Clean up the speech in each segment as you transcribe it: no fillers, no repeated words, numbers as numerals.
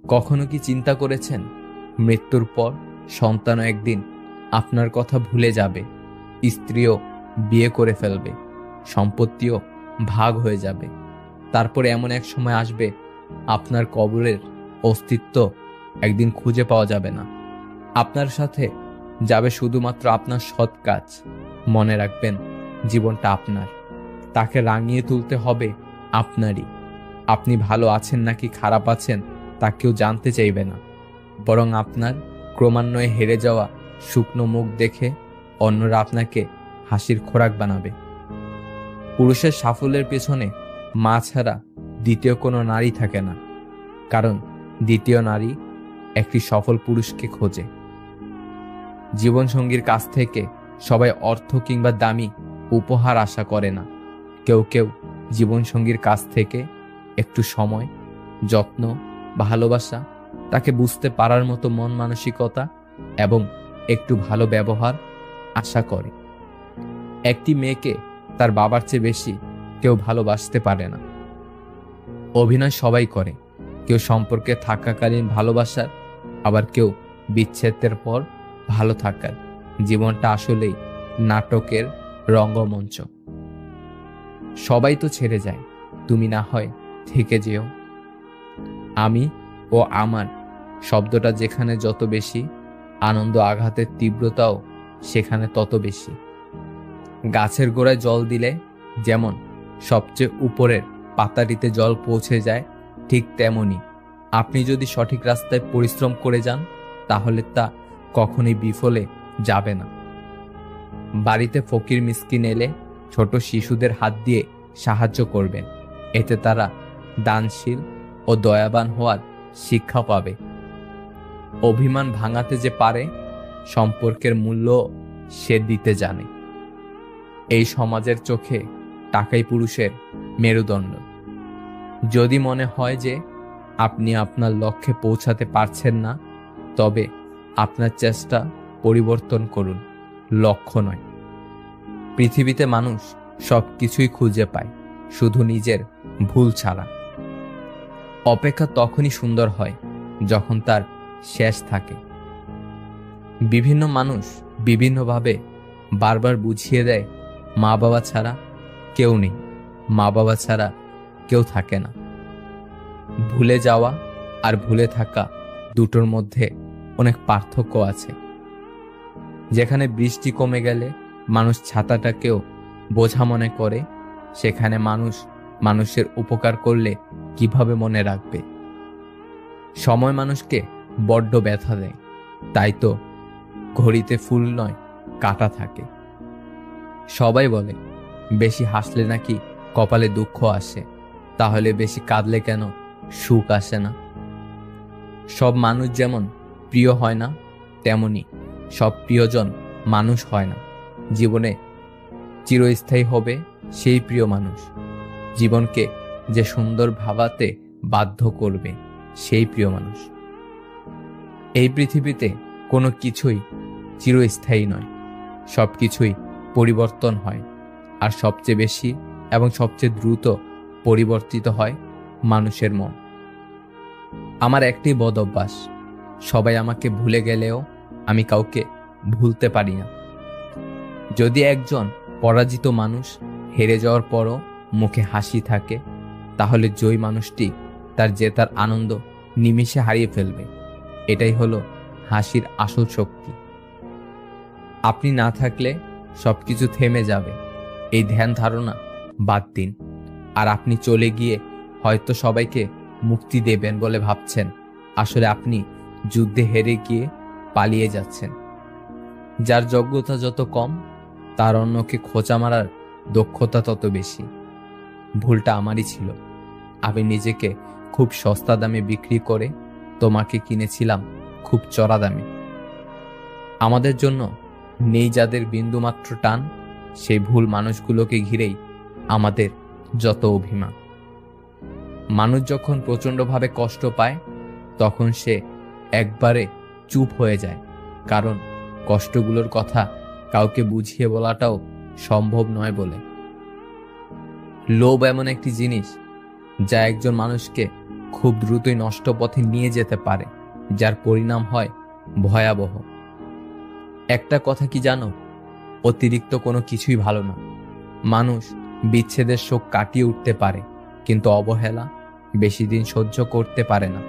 কখনো কি চিন্তা করেছেন মৃত্যুর পর সন্তানও একদিন আপনার কথা ভুলে যাবে, স্ত্রীও বিয়ে করে ফেলবে, সম্পত্তিও ভাগ হয়ে যাবে, তারপরে এমন এক সময় আসবে আপনার কবরের অস্তিত্ব একদিন খুঁজে পাওয়া যাবে না। আপনার সাথে যাবে শুধুমাত্র আপনার সৎ কাজ। মনে রাখবেন, জীবনটা আপনার, তাকে রাঙিয়ে তুলতে হবে আপনারই। আপনি ভালো আছেন নাকি খারাপ আছেন তা কেউ জানতে চাইবে না, বরং আপনার ক্রমান্বয়ে হেরে যাওয়া শুকনো মুখ দেখে অন্যরা আপনাকে হাসির খোরাক বানাবে। পুরুষের সাফল্যের পেছনে মা ছাড়া দ্বিতীয় কোনো নারী থাকে না, কারণ দ্বিতীয় নারী একটি সফল পুরুষকে খোঁজে। জীবনসঙ্গীর কাছ থেকে সবাই অর্থ কিংবা দামি উপহার আশা করে না। কেউ কেউ জীবনসঙ্গীর কাছ থেকে একটু সময়, যত্ন, ভালোবাসা, তাকে বুঝতে পারার মতো মন মানসিকতা এবং একটু ভালো ব্যবহার আশা করে। একটি মেয়েকে তার বাবার চেয়ে বেশি কেউ ভালোবাসতে পারে না। অভিনয় সবাই করে, কেউ সম্পর্কে থাকাকালীন ভালোবাসার, আবার কেউ বিচ্ছেদের পর ভালো থাকার। জীবনটা আসলেই নাটকের রঙ্গমঞ্চ। সবাই তো ছেড়ে যায়, তুমি না হয় থেকে যেও। আমি ও আমার শব্দটা যেখানে যত বেশি, আনন্দ আঘাতের তীব্রতাও সেখানে তত বেশি। গাছের গোড়ায় জল দিলে যেমন সবচেয়ে উপরের পাতাটিতে জল পৌঁছে যায়, ঠিক তেমনি আপনি যদি সঠিক রাস্তায় পরিশ্রম করে যান তাহলে তা কখনোই বিফলে যাবে না। বাড়িতে ফকির মিসকিন এলে ছোট শিশুদের হাত দিয়ে সাহায্য করবেন, এতে তারা দানশীল ও দয়াবান হওয়ার শিক্ষা পাবে। অভিমান ভাঙাতে যে পারে, সম্পর্কের মূল্য সে দিতে জানে। এই সমাজের চোখে টাকাই পুরুষের মেরুদণ্ড। যদি মনে হয় যে আপনি আপনার লক্ষ্যে পৌঁছাতে পারছেন না, তবে আপনার চেষ্টা পরিবর্তন করুন, লক্ষ্য নয়। পৃথিবীতে মানুষ সবকিছুই খুঁজে পায়, শুধু নিজের ভুল ছাড়া। অপেক্ষা তখনই সুন্দর হয় যখন তার শেষ থাকে। বিভিন্ন মানুষ বিভিন্নভাবে বারবার বুঝিয়ে দেয়, মা বাবা ছাড়া কেউ নেই, মা বাবা ছাড়া কেউ থাকে না। ভুলে যাওয়া আর ভুলে থাকা দুটোর মধ্যে অনেক পার্থক্য আছে। যেখানে বৃষ্টি কমে গেলে মানুষ ছাতাটাকেও বোঝা মনে করে, সেখানে মানুষ মানুষের উপকার করলে কিভাবে মনে রাখবে? সময় মানুষকে বড্ড ব্যথা দেয়, তাই তো ঘড়িতে ফুল নয় কাঁটা থাকে। সবাই বলে বেশি হাসলে নাকি কপালে দুঃখ আসে, তাহলে বেশি কাঁদলে কেন সুখ আসে না? সব মানুষ যেমন প্রিয় হয় না, তেমনি সব প্রিয়জন মানুষ হয় না। জীবনে চিরস্থায়ী হবে সেই প্রিয় মানুষ, জীবনকে যে সুন্দর ভাবাতে বাধ্য করবে সেই প্রিয় মানুষ। এই পৃথিবীতে কোনো কিছুই চিরস্থায়ী নয়, সব কিছুই পরিবর্তন হয়, আর সবচেয়ে বেশি এবং সবচেয়ে দ্রুত পরিবর্তিত হয় মানুষের মন। আমার একটি বদ অভ্যাস, সবাই আমাকে ভুলে গেলেও আমি কাউকে ভুলতে পারি না। যদি একজন পরাজিত মানুষ হেরে যাওয়ার পরও মুখে হাসি থাকে, তাহলে জয়ী মানুষটি তার জেতার আনন্দ নিমিষে হারিয়ে ফেলবে। এটাই হলো হাসির আসল শক্তি। আপনি না থাকলে সবকিছু থেমে যাবে, এই ধ্যান ধারণা বাদ দিন। আর আপনি চলে গিয়ে হয়তো সবাইকে মুক্তি দেবেন বলে ভাবছেন, আসলে আপনি যুদ্ধে হেরে গিয়ে পালিয়ে যাচ্ছেন। যার যোগ্যতা যত কম, তার অন্যকে খোঁচা মারার দক্ষতা তত বেশি। ভুলটা আমারই ছিল, আমি নিজেকে খুব সস্তা দামে বিক্রি করে তোমাকে কিনেছিলাম খুব চড়া দামে। আমাদের জন্য নেই যাদের বিন্দুমাত্র টান, সেই ভুল মানুষগুলোকে ঘিরেই আমাদের যত অভিমান। মানুষ যখন প্রচণ্ডভাবে কষ্ট পায়, তখন সে একবারে চুপ হয়ে যায়, কারণ কষ্টগুলোর কথা কাউকে বুঝিয়ে বলাটাও সম্ভব নয় বলে। লোভ এমন একটি জিনিস যা একজন মানুষকে খুব দ্রুতই নষ্ট পথে নিয়ে যেতে পারে, যার পরিণাম হয় ভয়াবহ। একটা কথা কি জানো, অতিরিক্ত কোনো কিছুই ভালো না। মানুষ বিচ্ছেদের শোক কাটিয়ে উঠতে পারে, কিন্তু অবহেলা বেশি দিন সহ্য করতে পারে না।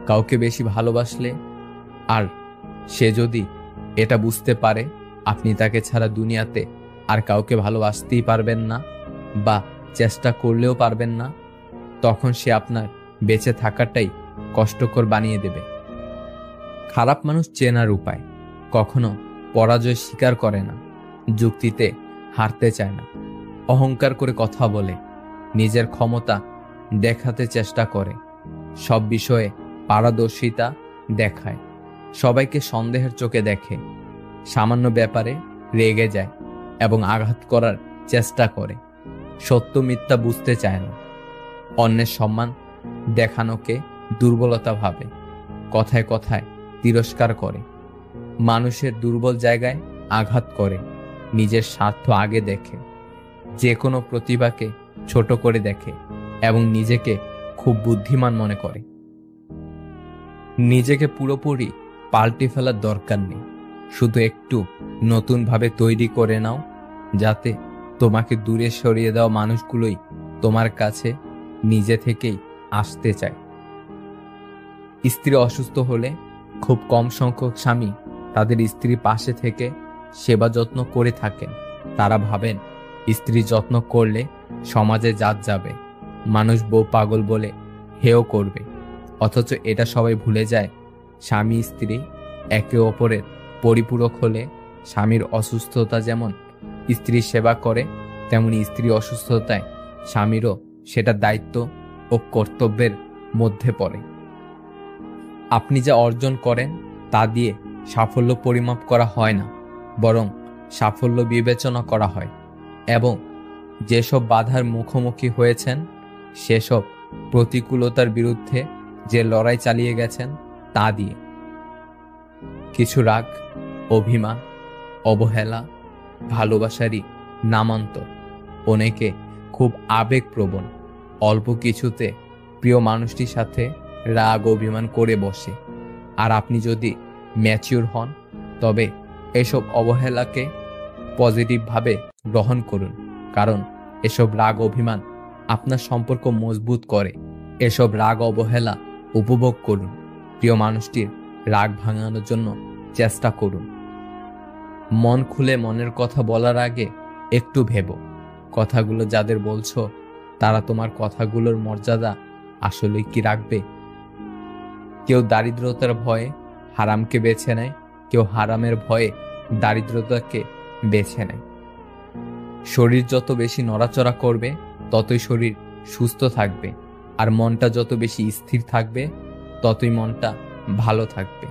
কাউকে বেশি ভালোবাসলে আর সে যদি এটা বুঝতে পারে আপনি তাকে ছাড়া দুনিয়াতে আর কাউকে ভালোবাসতেই পারবেন না বা চেষ্টা করলেও পারবেন না, তখন সে আপনার বেঁচে থাকাটাই কষ্টকর বানিয়ে দেবে। খারাপ মানুষ চেনার উপায়, কখনো পরাজয় স্বীকার করে না, যুক্তিতে হারতে চায় না, অহংকার করে কথা বলে, নিজের ক্ষমতা দেখাতে চেষ্টা করে, সব বিষয়ে পারদর্শিতা দেখায়, সবাইকে সন্দেহের চোখে দেখে, সামান্য ব্যাপারে রেগে যায় এবং আঘাত করার চেষ্টা করে, সত্য মিথ্যা বুঝতে চায় না, অন্যের সম্মান দেখানোকে দুর্বলতা ভাবে, কথায় কথায় তিরস্কার করে, মানুষের দুর্বল জায়গায় আঘাত করে, নিজের স্বার্থ আগে দেখে, যে কোনো প্রতিভাকে ছোট করে দেখে এবং নিজেকে খুব বুদ্ধিমান মনে করে। নিজেকে পুরোপুরি পাল্টে ফেলার দরকার নেই, শুধু একটু নতুনভাবে তৈরি করে নাও, যাতে তোমাকে দূরে সরিয়ে দেওয়া মানুষগুলোই তোমার কাছে নিজে থেকেই আসতে চায়। স্ত্রী অসুস্থ হলে খুব কম সংখ্যক স্বামী তাদের স্ত্রী পাশে থেকে সেবা যত্ন করে থাকেন। তারা ভাবেন স্ত্রী যত্ন করলে সমাজে জাত যাবে, মানুষ বউ পাগল বলে হেয় করবে। অথচ এটা সবাই ভুলে যায়, স্বামী স্ত্রী একে অপরের পরিপূরক হলে স্বামীর অসুস্থতা যেমন স্ত্রীর সেবা করে, তেমনি স্ত্রী অসুস্থতায় স্বামীরও সেটা দায়িত্ব ও কর্তব্যের মধ্যে পড়ে। আপনি যা অর্জন করেন তা দিয়ে সাফল্য পরিমাপ করা হয় না, বরং সাফল্য বিবেচনা করা হয় এবং যেসব বাধার মুখোমুখি হয়েছেন সেসব প্রতিকূলতার বিরুদ্ধে যে লড়াই চালিয়ে গেছেন তা দিয়ে। কিছু রাগ, অভিমান, অবহেলা ভালোবাসারই নামান্তর। অনেকে খুব আবেগপ্রবণ, অল্প কিছুতে প্রিয় মানুষটির সাথে রাগ অভিমান করে বসে। আর আপনি যদি ম্যাচিউর হন তবে এসব অবহেলাকে পজিটিভভাবে গ্রহণ করুন, কারণ এসব রাগ অভিমান আপনার সম্পর্ক মজবুত করে। এসব রাগ অবহেলা উপভোগ করুন, প্রিয় মানুষটির রাগ ভাঙানোর জন্য চেষ্টা করুন। মন খুলে মনের কথা বলার আগে একটু ভেবো, কথাগুলো যাদের বলছো তারা তোমার কথাগুলোর মর্যাদা আসলে কি রাখবে? কেউ দারিদ্রতার ভয়ে হারামকে বেছে নেয়, কেউ হারামের ভয়ে দারিদ্রতাকে বেছে নেয়। শরীর যত বেশি নড়াচড়া করবে ততই শরীর সুস্থ থাকবে, আর মনটা যত বেশি স্থির থাকবে ততই মনটা ভালো থাকবে।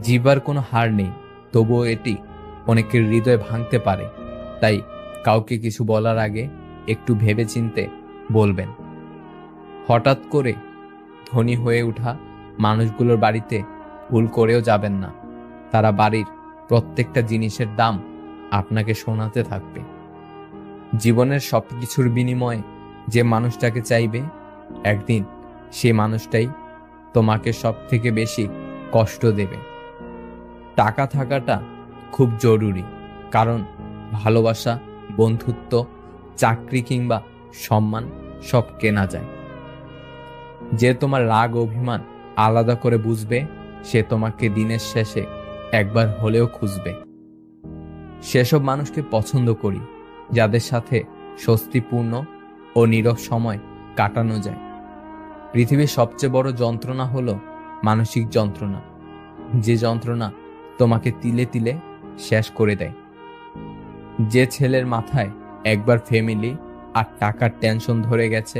জিহ্বার কোনো হার নেই, তবুও এটি অনেকের হৃদয় ভাঙতে পারে। তাই কাউকে কিছু বলার আগে একটু ভেবেচিন্তে বলবেন। হঠাৎ করে ধনী হয়ে ওঠা মানুষগুলোর বাড়িতে ভুল করেও যাবেন না, তারা বাড়ির প্রত্যেকটা জিনিসের দাম আপনাকে শোনাতে থাকবে। জীবনের সবকিছুর বিনিময়ে যে মানুষটাকে চাইবে, একদিন সে মানুষটাই তোমাকে সব থেকে বেশি কষ্ট দেবে। টাকা থাকাটা খুব জরুরি, কারণ ভালোবাসা, বন্ধুত্ব, চাকরি কিংবা সম্মান সব কেনা যায়। যে তোমার রাগ অভিমান আলাদা করে বুঝবে, সে তোমাকে দিনের শেষে একবার হলেও খুঁজবে। সেসব মানুষকে পছন্দ করি যাদের সাথে স্বস্তিপূর্ণ ও নীরব সময় কাটানো যায়। পৃথিবীর সবচেয়ে বড় যন্ত্রণা হলো মানসিক যন্ত্রণা, যে যন্ত্রণা তোমাকে তিলে তিলে শেষ করে দেয়। যে ছেলের মাথায় একবার ফ্যামিলি আর টাকার টেনশন ধরে গেছে,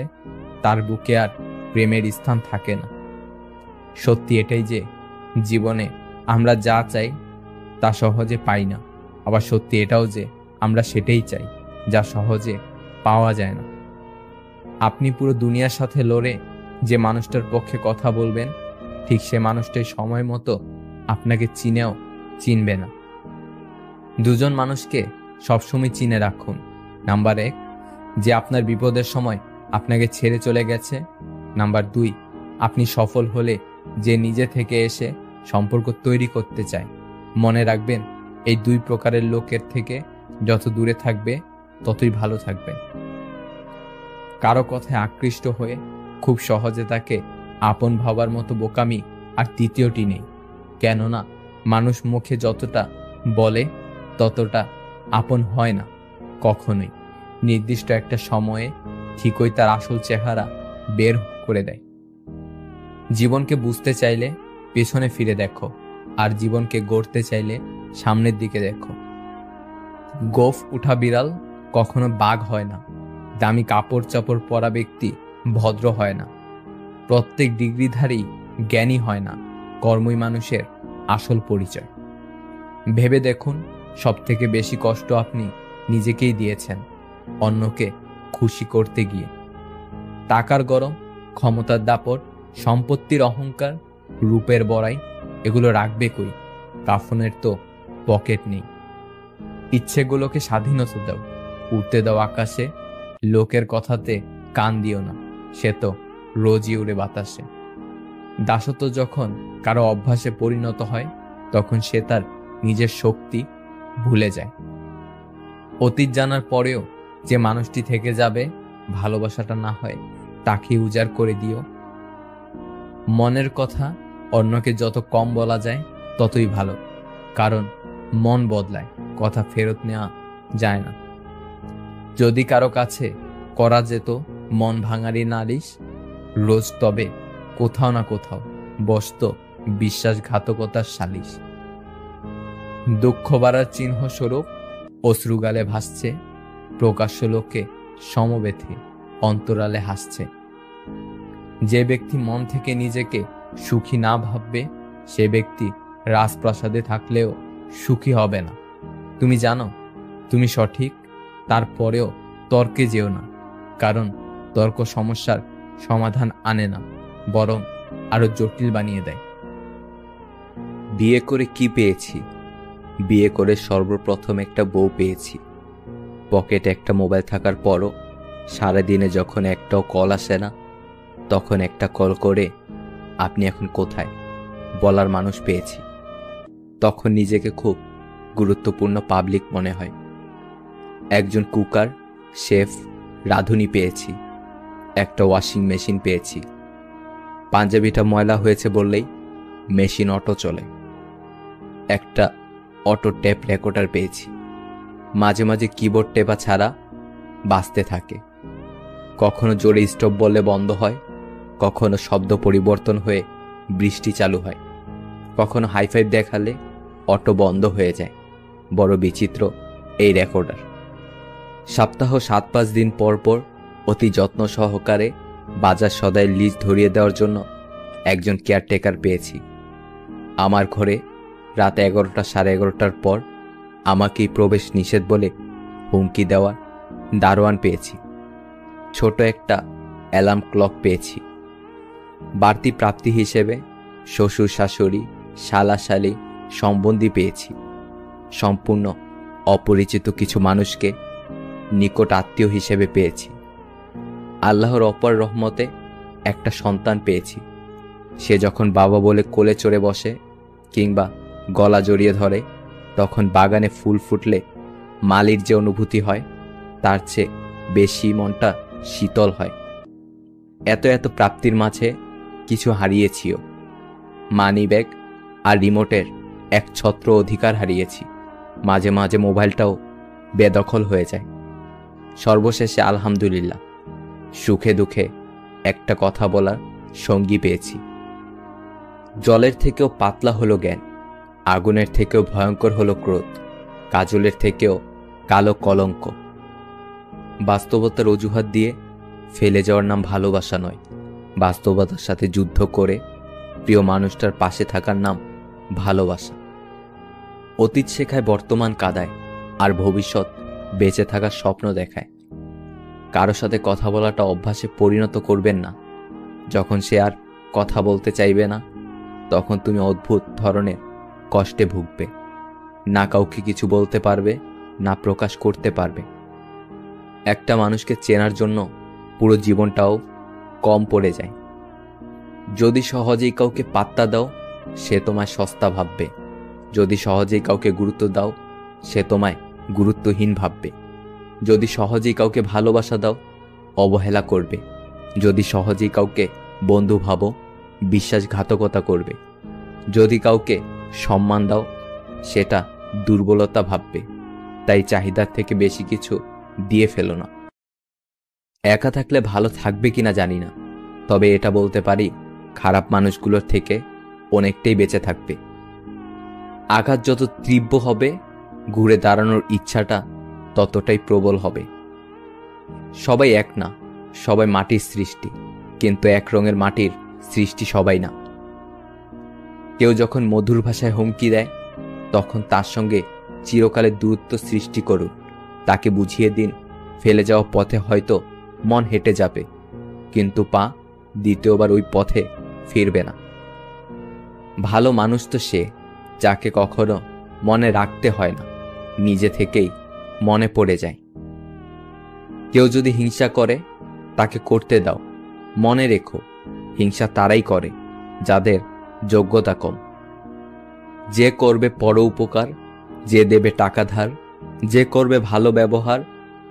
তার বুকে আর প্রেমের স্থান থাকে না। সত্যি এটাই যে জীবনে আমরা যা চাই তা সহজে পাই না, আবার সত্যি এটাও যে আমরা সেটাই চাই যা সহজে পাওয়া যায় না। আপনি পুরো দুনিয়ার সাথে লড়ে যে মানুষটার পক্ষে কথা বলবেন, ঠিক সে মানুষটাই সময় মতো আপনাকে চিনেও চিনবে না। দুজন মানুষকে সবসময় চিনে রাখুন। নাম্বার 1, যে আপনার বিপদের সময় আপনাকে ছেড়ে চলে গেছে, নাম্বার 2, আপনি সফল হলে যে নিজে থেকে এসে সম্পর্ক তৈরি করতে চায়। মনে রাখবেন, এই 2 প্রকারের লোকের থেকে যত দূরে থাকবে ততই ভালো থাকবে। কারো কথায় আকৃষ্ট হয়ে খুব সহজে তাকে আপন ভাবার মতো বোকামি আর তৃতীয়টি নেই। কেননা মানুষ মুখে যতটা বলে ততটা আপন হয় না কখনোই। নির্দিষ্ট একটা সময়ে ঠিকই তার আসল চেহারা বের করে দেয়। জীবনকে বুঝতে চাইলে পেছনে ফিরে দেখো, আর জীবনকে গড়তে চাইলে সামনের দিকে দেখো। গোঁফ উঠা বিড়াল কখনো বাঘ হয় না। দামি কাপড় চাপড় পরা ব্যক্তি ভদ্র হয় না। প্রত্যেক ডিগ্রিধারী জ্ঞানী হয় না। কর্মই মানুষের আসল পরিচয়। ভেবে দেখুন, সব থেকে বেশি কষ্ট আপনি নিজেকেই দিয়েছেন অন্যকে খুশি করতে গিয়ে। টাকার গরম, ক্ষমতার দাপট, সম্পত্তির অহংকার, রূপের বড়াই, এগুলো রাখবে কই? কাফনের তো পকেট নেই। ইচ্ছেগুলোকে স্বাধীনতা দাও, উড়তে দাও আকাশে। লোকের কথাতে কান দিও না, সে তো রোজই উড়ে বাতাসে। দাসত্ব যখন কারো অভ্যাসে পরিণত হয় তখন সে তার নিজের শক্তি ভুলে যায়। অতীত জানার পরেও যে মানুষটি থেকে যাবে, ভালোবাসাটা না হয় তাকে উজাড় করে দিও। মনের কথা অন্যকে যত কম বলা যায় ততই ভালো, কারণ মন বদলায়, কথা ফেরত নেওয়া যায় না। যদি কারো কাছে করা যেত মন ভাঙারি নালিশ, রোজ তবে কোথাও না কোথাও বসত বিশ্বাসঘাতকতার সালিশ। দুঃখ বাড়ার চিহ্ন স্বরূপ অশ্রুগালে ভাসছে, প্রকাশ্য লোকে সমবেথে অন্তরালে হাসছে। যে ব্যক্তি মন থেকে নিজেকে সুখী না ভাববে, সে ব্যক্তি রাজপ্রাসাদে থাকলেও সুখী হবে না। তুমি জানো তুমি সঠিক, তারপরেও তর্কে যেও না, কারণ তর্ক সমস্যার সমাধান আনে না, বরং আরো জটিল বানিয়ে দেয়। বিয়ে করে কি পেয়েছি? বিয়ে করে সর্বপ্রথম একটা বউ পেয়েছি। পকেটে একটা মোবাইল থাকার পরও সারাদিনে যখন একটাও কল আসে না, তখন একটা কল করে আপনি এখন কোথায় বলার মানুষ পেয়েছি। তখন নিজেকে খুব গুরুত্বপূর্ণ পাবলিক মনে হয়। একজন কুকার, শেফ, রাঁধুনি পেয়েছি। একটা ওয়াশিং মেশিন পেয়েছি। পাঞ্জাবিটা ময়লা হয়েছে বললেই মেশিন অটো চলে। একটা অটো টেপ রেকর্ডার পেয়েছি। মাঝে মাঝে কিবোর্ড টেপা ছাড়া বাজতে থাকে। কখনো জোরে স্টপ বললে বন্ধ হয়, কখনো শব্দ পরিবর্তন হয়ে বৃষ্টি চালু হয়, কখনো হাইফাইভ দেখালে অটো বন্ধ হয়ে যায়। বড় বিচিত্র এই রেকর্ডার। সপ্তাহ 7-5 দিন পর পর অতি যত্ন সহকারে বাজার সদাইয়ের লিস্ট ধরিয়ে দেওয়ার জন্য একজন কেয়ারটেকার পেয়েছি। আমার ঘরে রাত 11টা 11:30টার পর আমাকেই প্রবেশ নিষেধ বলে হুমকি দেওয়ার দারোয়ান পেয়েছি। ছোট একটা অ্যালার্ম ক্লক পেয়েছি। বাড়তি প্রাপ্তি হিসেবে শ্বশুর শাশুড়ি, শালা শালি, সম্বন্ধী পেয়েছি। সম্পূর্ণ অপরিচিত কিছু মানুষকে নিকট আত্মীয় হিসেবে পেয়েছি। আল্লাহর অপার রহমতে একটা সন্তান পেয়েছি। সে যখন বাবা বলে কোলে চড়ে বসে কিংবা গলা জড়িয়ে ধরে, তখন বাগানে ফুল ফুটলে মালির যে অনুভূতি হয় তার চেয়ে বেশি মনটা শীতল হয়। এত এত প্রাপ্তির মাঝে কিছু হারিয়েছিও। মানি ব্যাগ আর রিমোটের এক ছত্র অধিকার হারিয়েছি। মাঝে মাঝে মোবাইলটাও বেদখল হয়ে যায়। সর্বশেষে আলহামদুলিল্লাহ, সুখে দুঃখে একটা কথা বলার সঙ্গী পেয়েছি। জলের থেকেও পাতলা হলো জ্ঞান, আগুনের থেকেও ভয়ঙ্কর হলো ক্রোধ, কাজলের থেকেও কালো কলঙ্ক। বাস্তবতার অজুহাত দিয়ে ফেলে যাওয়ার নাম ভালোবাসা নয়। বাস্তবতার সাথে যুদ্ধ করে প্রিয় মানুষটার পাশে থাকার নাম ভালোবাসা। অতীত শেখায় বর্তমান কাদায়, আর ভবিষ্যৎ বেঁচে থাকার স্বপ্ন দেখায়। কারো সাথে কথা বলাটা অভ্যাসে পরিণত করবেন না। যখন সে আর কথা বলতে চাইবে না, তখন তুমি অদ্ভুত ধরনের কষ্টে ভুগবে। না কাউকে কিছু বলতে পারবে, না প্রকাশ করতে পারবে। একটা মানুষকে চেনার জন্য পুরো জীবনটাও কম পড়ে যায়। যদি সহজেই কাউকে পাত্তা দাও, সে তোমায় সস্তা ভাববে। যদি সহজেই কাউকে গুরুত্ব দাও, সে তোমায় গুরুত্বহীন ভাববে। যদি সহজেই কাউকে ভালোবাসা দাও, অবহেলা করবে। যদি সহজেই কাউকে বন্ধু ভাবো, বিশ্বাসঘাতকতা করবে। যদি কাউকে সম্মান দাও, সেটা দুর্বলতা ভাববে। তাই চাহিদার থেকে বেশি কিছু দিয়ে ফেলো না। একা থাকলে ভালো থাকবে কিনা জানি না, তবে এটা বলতে পারি, খারাপ মানুষগুলোর থেকে অনেকটাই বেঁচে থাকবে। আঘাত যত তীব্র হবে, ঘুরে দাঁড়ানোর ইচ্ছাটা ততটাই প্রবল হবে। সবাই এক না, সবাই মাটির সৃষ্টি, কিন্তু এক রঙের মাটির সৃষ্টি সবাই না। কেউ যখন মধুর ভাষায় হুমকি দেয়, তখন তার সঙ্গে চিরকালের দূরত্ব সৃষ্টি করুন। তাকে বুঝিয়ে দিন, ফেলে যাওয়া পথে হয়তো মন হেঁটে যাবে, কিন্তু পা দ্বিতীয়বার ওই পথে ফিরবে না। ভালো মানুষ তো সে, যাকে কখনো মনে রাখতে হয় না, নিজে থেকেই মনে পড়ে যায়। কেউ যদি হিংসা করে, তাকে করতে দাও। মনে রেখো, হিংসা তারাই করে যাদের যোগ্যতা কম। যে করবে পর উপকার, যে দেবে টাকা ধার, যে করবে ভালো ব্যবহার,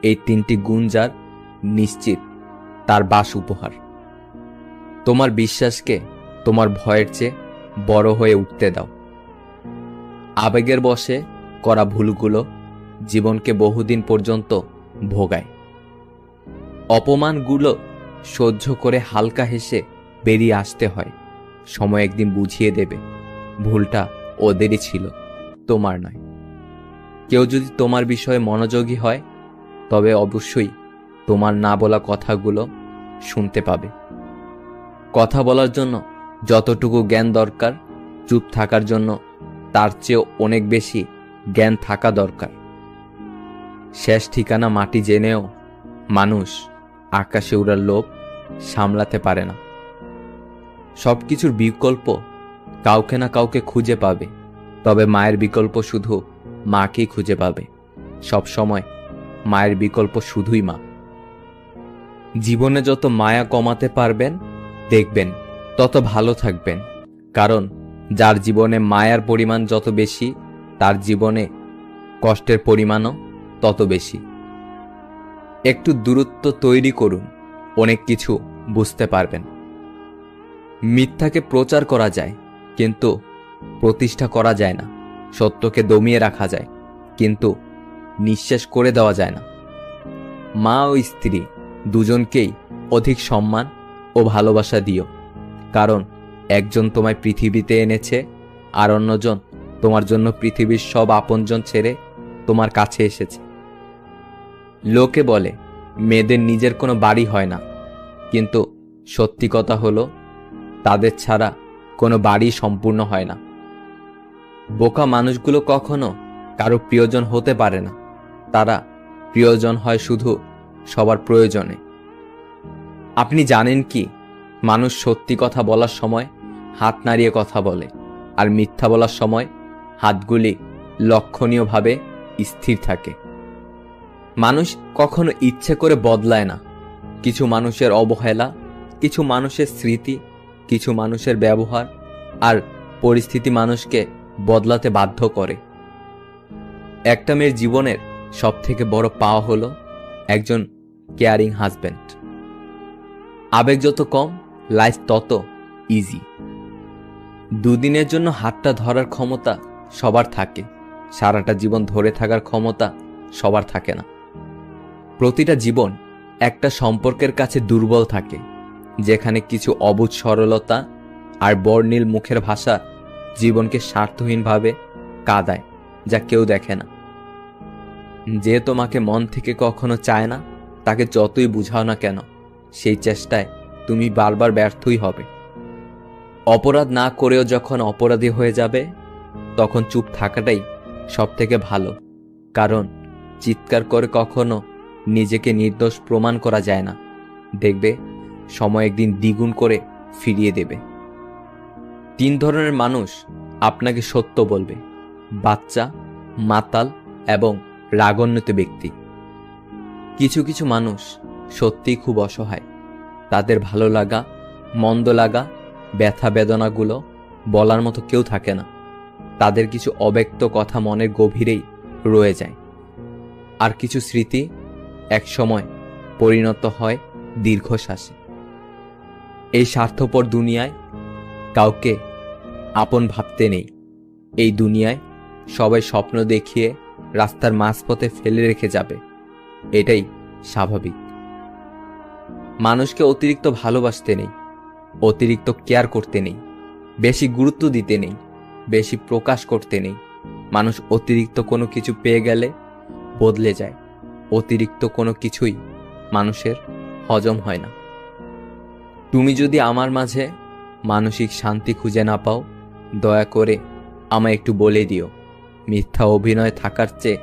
এই তিনটি গুণ যার, নিশ্চিত তার বাস উপহার। তোমার বিশ্বাসকে তোমার ভয়ের চেয়ে বড় হয়ে উঠতে দাও। আবেগের বশে করা ভুলগুলো জীবনকে বহুদিন পর্যন্ত ভোগায়। অপমানগুলো সহ্য করে হালকা হেসে বেরিয়ে আসতে হয়। সময় একদিন বুঝিয়ে দেবে, ভুলটা ওদেরই ছিল, তোমার নয়। কেউ যদি তোমার বিষয়ে মনোযোগী হয়, তবে অবশ্যই তোমার না বলা কথাগুলো শুনতে পাবে। কথা বলার জন্য যতটুকু জ্ঞান দরকার, চুপ থাকার জন্য তার চেয়েও অনেক বেশি জ্ঞান থাকা দরকার। শেষ ঠিকানা মাটি জেনেও মানুষ আকাশে উড়ার লোভ সামলাতে পারে না। সবকিছুর বিকল্প কাউকে না কাউকে খুঁজে পাবে, তবে মায়ের বিকল্প শুধু মাকেই খুঁজে পাবে। সব সময় মায়ের বিকল্প শুধুই মা। জীবনে যত মায়া কমাতে পারবেন, দেখবেন তত ভালো থাকবেন। কারণ যার জীবনে মায়ার পরিমাণ যত বেশি, তার জীবনে কষ্টের পরিমাণও তত বেশি। একটু দূরত্ব তৈরি করুন, অনেক কিছু বুঝতে পারবেন। মিথ্যাকে প্রচার করা যায়, কিন্তু প্রতিষ্ঠা করা যায় না। সত্যকে দমিয়ে রাখা যায়, কিন্তু নিঃশেষ করে দেওয়া যায় না। মা ও স্ত্রী দুজনকেই অধিক সম্মান ও ভালোবাসা দিও, কারণ একজন তোমায় পৃথিবীতে এনেছে, আর অন্যজন তোমার জন্য পৃথিবীর সব আপনজন ছেড়ে তোমার কাছে এসেছে। লোকে বলে মেয়েদের নিজের কোনো বাড়ি হয় না, কিন্তু সত্যি কথা হলো, তাদের ছাড়া কোনো বাড়ি সম্পূর্ণ হয় না। বোকা মানুষগুলো কখনো কারো প্রিয়জন হতে পারে না, তারা প্রিয়জন হয় শুধু সবার প্রয়োজনে। আপনি জানেন কি, মানুষ সত্যি কথা বলার সময় হাত নাড়িয়ে কথা বলে, আর মিথ্যা বলার সময় হাতগুলি লক্ষণীয়ভাবে স্থির থাকে। মানুষ কখনো ইচ্ছে করে বদলায় না। কিছু মানুষের অবহেলা, কিছু মানুষের স্মৃতি, কিছু মানুষের ব্যবহার আর পরিস্থিতি মানুষকে বদলাতে বাধ্য করে। একটা মেয়ের জীবনের সবথেকে বড় পাওয়া হলো একজন কেয়ারিং হাজব্যান্ড। আবেগ যত কম, লাইফ তত ইজি। দুদিনের জন্য হাতটা ধরার ক্ষমতা সবার থাকে, সারাটা জীবন ধরে থাকার ক্ষমতা সবার থাকে না। প্রতিটা জীবন একটা সম্পর্কের কাছে দুর্বল থাকে, যেখানে কিছু অবুঝ সরলতা আর বর্ণিল মুখের ভাষা জীবনকে স্বার্থহীনভাবে কাঁদায়, যা কেউ দেখে না। যে তোমাকে মন থেকে কখনো চায় না, তাকে যতই বুঝাও না কেন, সেই চেষ্টায় তুমি বারবার ব্যর্থই হবে। অপরাধ না করেও যখন অপরাধী হয়ে যাবে, তখন চুপ থাকাটাই সব থেকে ভালো, কারণ চিৎকার করে কখনো নিজেকে নির্দোষ প্রমাণ করা যায় না। দেখবে সময় একদিন দ্বিগুণ করে ফিরিয়ে দেবে। 3 ধরনের মানুষ আপনাকে সত্য বলবে: বাচ্চা, মাতাল এবং রাগান্বিত ব্যক্তি। কিছু কিছু মানুষ সত্যিই খুব অসহায়, তাদের ভালো লাগা, মন্দ লাগা ব্যথা বেদনাগুলো বলার মতো কেউ থাকে না। তাদের কিছু অব্যক্ত কথা মনের গভীরেই রয়ে যায়, আর কিছু স্মৃতি এক সময় পরিণত হয় দীর্ঘশ্বাসে। এই স্বার্থপর দুনিয়ায় কাউকে আপন ভাবতে নেই। এই দুনিয়ায় সবাই স্বপ্ন দেখিয়ে রাস্তার মাঝপথে ফেলে রেখে যাবে, এটাই স্বাভাবিক। মানুষকে অতিরিক্ত ভালোবাসতে নেই, অতিরিক্ত কেয়ার করতে নেই, বেশি গুরুত্ব দিতে নেই, বেশি প্রকাশ করতে নেই। মানুষ অতিরিক্ত কোনো কিছু পেয়ে গেলে বদলে যায়। অতিরিক্ত কোনো কিছুই মানুষের হজম হয় না। তুমি যদি আমার মাঝে মানসিক শান্তি খুঁজে না পাও, দয়া করে আমায় একটু বলে দিও। মিথ্যা অভিনয় থাকার চেয়ে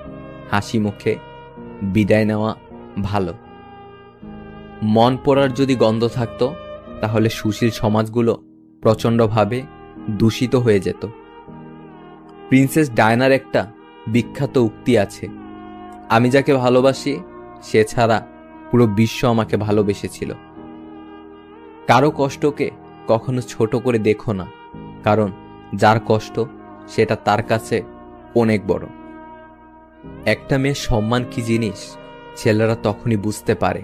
হাসি মুখে বিদায় নেওয়া ভালো। মন পড়ার যদি গন্ধ থাকতো, তাহলে সুশীল সমাজগুলো প্রচণ্ডভাবে দূষিত হয়ে যেত। প্রিন্সেস ডায়নার একটা বিখ্যাত উক্তি আছে, আমি যাকে ভালোবাসি সে ছাড়া পুরো বিশ্ব আমাকে ভালোবেসেছিল। কারো কষ্টকে কখনো ছোট করে দেখো না, কারণ যার কষ্ট সেটা তার কাছে অনেক বড়। একটা মেয়ের সম্মান কি জিনিস ছেলেরা তখনই বুঝতে পারে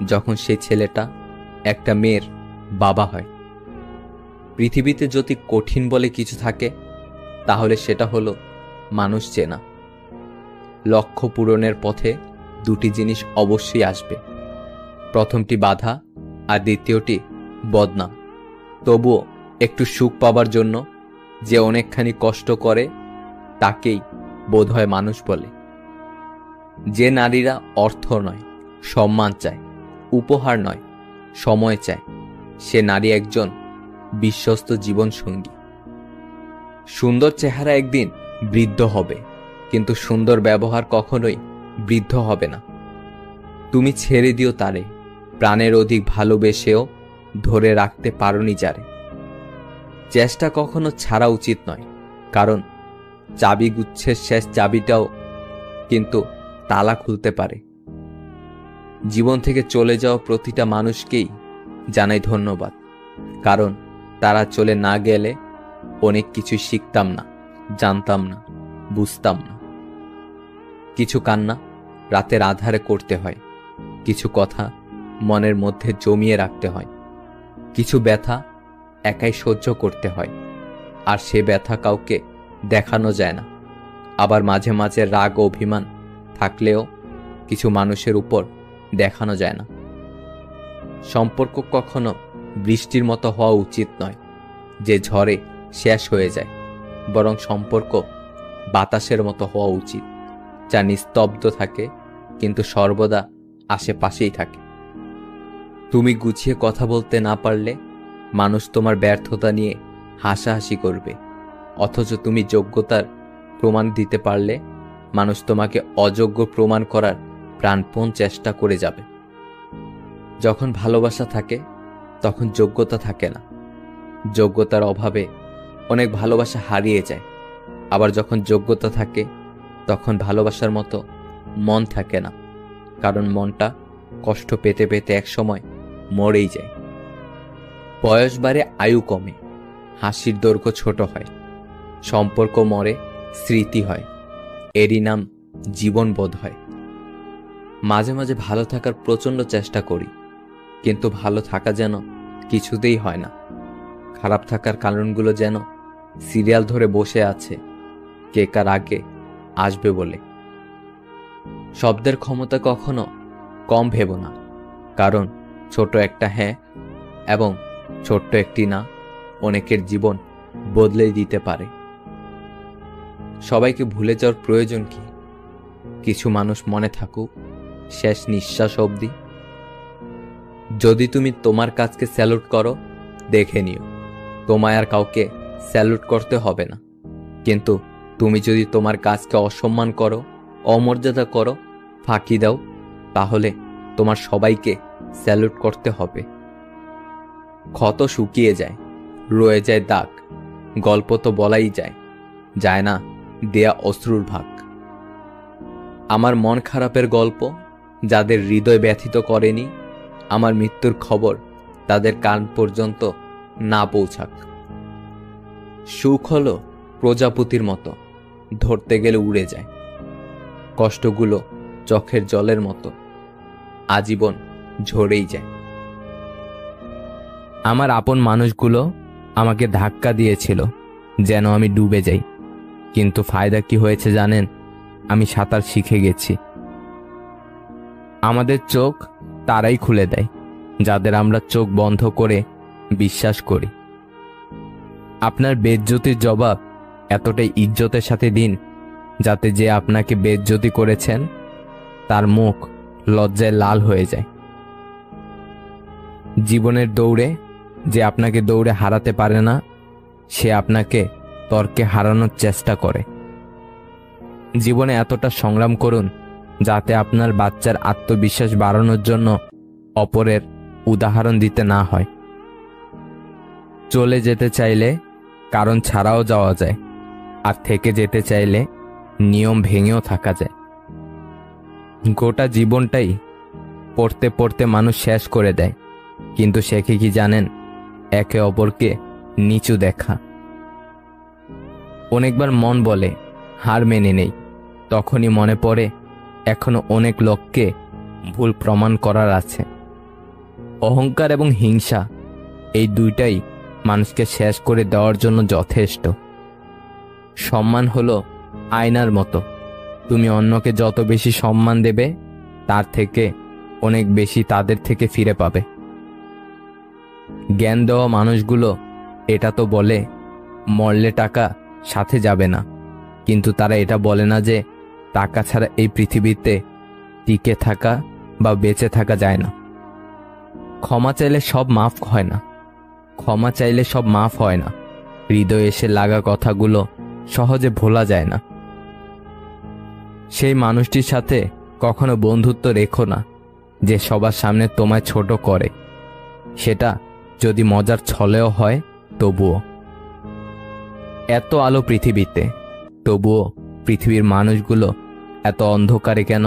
যখন সেই ছেলেটা একটা মেয়ের বাবা হয়। পৃথিবীতে যদি কঠিন বলে কিছু থাকে, তাহলে সেটা হলো মানুষ চেনা। লক্ষ্য পূরণের পথে দুটি জিনিস অবশ্যই আসবে, প্রথমটি বাধা আর দ্বিতীয়টি বদনাম। তবুও একটু সুখ পাবার জন্য যে অনেকখানি কষ্ট করে তাকেই বোধহয় মানুষ বলে। যে নারীরা অর্থ নয় সম্মান চায়, উপহার নয় সময় চায়, সে নারী একজন বিশ্বস্ত জীবনসঙ্গী। সুন্দর চেহারা একদিন বৃদ্ধ হবে, কিন্তু সুন্দর ব্যবহার কখনোই বৃদ্ধ হবে না। তুমি ছেড়ে দিও তারে, প্রাণের অধিক ভালোবেসেও ধরে রাখতে পারোনি যারে। চেষ্টা কখনো ছাড়া উচিত নয়, কারণ চাবি গুচ্ছের শেষ চাবিটাও কিন্তু তালা খুলতে পারে। জীবন থেকে চলে যাওয়া প্রতিটা মানুষকেই জানাই ধন্যবাদ, কারণ তারা চলে না গেলে অনেক কিছু শিখতাম না, জানতাম না, বুঝতাম না। কিছু কান্না রাতের আধারে করতে হয়, কিছু কথা মনের মধ্যে জমিয়ে রাখতে হয়, কিছু ব্যথা একাই সহ্য করতে হয়, আর সে ব্যথা কাউকে দেখানো যায় না। আবার মাঝে মাঝে রাগ ও অভিমান থাকলেও কিছু মানুষের উপর দেখানো যায় না। সম্পর্ক কখনো বৃষ্টির মতো হওয়া উচিত নয় যে ঝড়ে শেষ হয়ে যায়, বরং সম্পর্ক বাতাসের মতো হওয়া উচিত, যা নিস্তব্ধ থাকে কিন্তু সর্বদা আশেপাশেই থাকে। তুমি গুছিয়ে কথা বলতে না পারলে মানুষ তোমার ব্যর্থতা নিয়ে হাসাহাসি করবে, অথচ তুমি যোগ্যতার প্রমাণ দিতে পারলে মানুষ তোমাকে অযোগ্য প্রমাণ করার প্রাণপণ চেষ্টা করে যাবে। যখন ভালোবাসা থাকে তখন যোগ্যতা থাকে না, যোগ্যতার অভাবে অনেক ভালোবাসা হারিয়ে যায়। আবার যখন যোগ্যতা থাকে তখন ভালোবাসার মতো মন থাকে না, কারণ মনটা কষ্ট পেতে পেতে একসময় মরেই যায়। বয়স বাড়ে, আয়ু কমে, হাসির দৈর্ঘ্য ছোট হয়, সম্পর্ক মরে, স্মৃতি হয়, এরই নাম জীবন বোধ হয়। মাঝে মাঝে ভালো থাকার প্রচণ্ড চেষ্টা করি, কিন্তু ভালো থাকা যেন কিছুতেই হয় না। খারাপ থাকার কারণগুলো যেন সিরিয়াল ধরে বসে আছে কে কার আগে আসবে বলে। শব্দের ক্ষমতা কখনো কম ভেবো না, কারণ ছোট একটা হ্যাঁ এবং ছোট্ট একটি না অনেকের জীবন বদলে দিতে পারে। সবাইকে ভুলে যাওয়ার প্রয়োজন কি? কিছু মানুষ মনে থাকুক শেষ নিঃশ্বাস অবধি। যদি তুমি তোমার কাজকে স্যালুট করো, দেখে নিও তোমায় আর কাউকে স্যালুট করতে হবে না। কিন্তু তুমি যদি তোমার কাজকে অসম্মান করো, অমর্যাদা করো, ফাঁকি দাও, তাহলে তোমার সবাইকে স্যালুট করতে হবে। ক্ষত শুকিয়ে যায়, রয়ে যায় দাগ, গল্প তো বলাই যায়, যায় না দেয়া অশ্রুর ভাগ। আমার মন খারাপের গল্প যাদের হৃদয় ব্যথিত করেনি, আমার মৃত্যুর খবর তাদের কান পর্যন্ত না পৌঁছাক। সুখ হলো প্রজাপতির মতো, ধরতে গেলে উড়ে যায়। কষ্টগুলো চোখের জলের মতো, আজীবন ঝরেই যায়। আমার আপন মানুষগুলো আমাকে ধাক্কা দিয়েছিল যেন আমি ডুবে যাই, কিন্তু ফায়দা কি হয়েছে জানেন? আমি সাঁতার শিখে গেছি। আমাদের চোখ তারাই খুলে দেয় যাদের আমরা চোখ বন্ধ করে বিশ্বাস করি। আপনার বেইজ্জতির জবাব এতটাই ইজ্জতের সাথে দিন যাতে যে আপনাকে বেইজ্জতি করেছেন তার মুখ লজ্জায় লাল হয়ে যায়। জীবনের দৌড়ে যে আপনাকে দৌড়ে হারাতে পারে না, সে আপনাকে তর্কে হারানোর চেষ্টা করে। জীবনে এতটা সংগ্রাম করুন যাতে আপনার বাচ্চার আত্মবিশ্বাস বাড়ানোর জন্য অপরের উদাহরণ দিতে না হয়। চলে যেতে চাইলে কারণ ছাড়াও যাওয়া যায়, আর থেকে যেতে চাইলে নিয়ম ভেঙেও থাকা যায়। গোটা জীবনটাই পড়তে পড়তে মানুষ শেষ করে দেয়, কিন্তু শেখে কি জানেন? একে অপরকে নিচু দেখা। অনেকবার মন বলে হার মেনে নেই, তখনই মনে পড়ে এখনো অনেক লোককে ভুল প্রমাণ করার আছে। অহংকার এবং হিংসা এই দুইটাই মানুষকে শেষ করে দেওয়ার জন্য যথেষ্ট। সম্মান হলো আয়নার মতো, তুমি অন্যকে যত বেশি সম্মান দেবে তার থেকে অনেক বেশি তাদের থেকে ফিরে পাবে। জ্ঞান দেওয়া মানুষগুলো এটা তো বলে মরলে টাকা সাথে যাবে না, কিন্তু তারা এটা বলে না যে টাকা ছাড়া এই পৃথিবীতে টিকে থাকা বা বেঁচে থাকা যায় না। ক্ষমা চাইলে সব মাফ হয় না, ক্ষমা চাইলে সব মাফ হয় না। হৃদয়ে এসে লাগা কথাগুলো সহজে ভোলা যায় না। সেই মানুষটির সাথে কখনো বন্ধুত্ব রেখো না যে সবার সামনে তোমায় ছোট করে, সেটা যদি মজার ছলেও হয় তবুও। এত আলো পৃথিবীতে, তবুও পৃথিবীর মানুষগুলো এত অন্ধকারে কেন?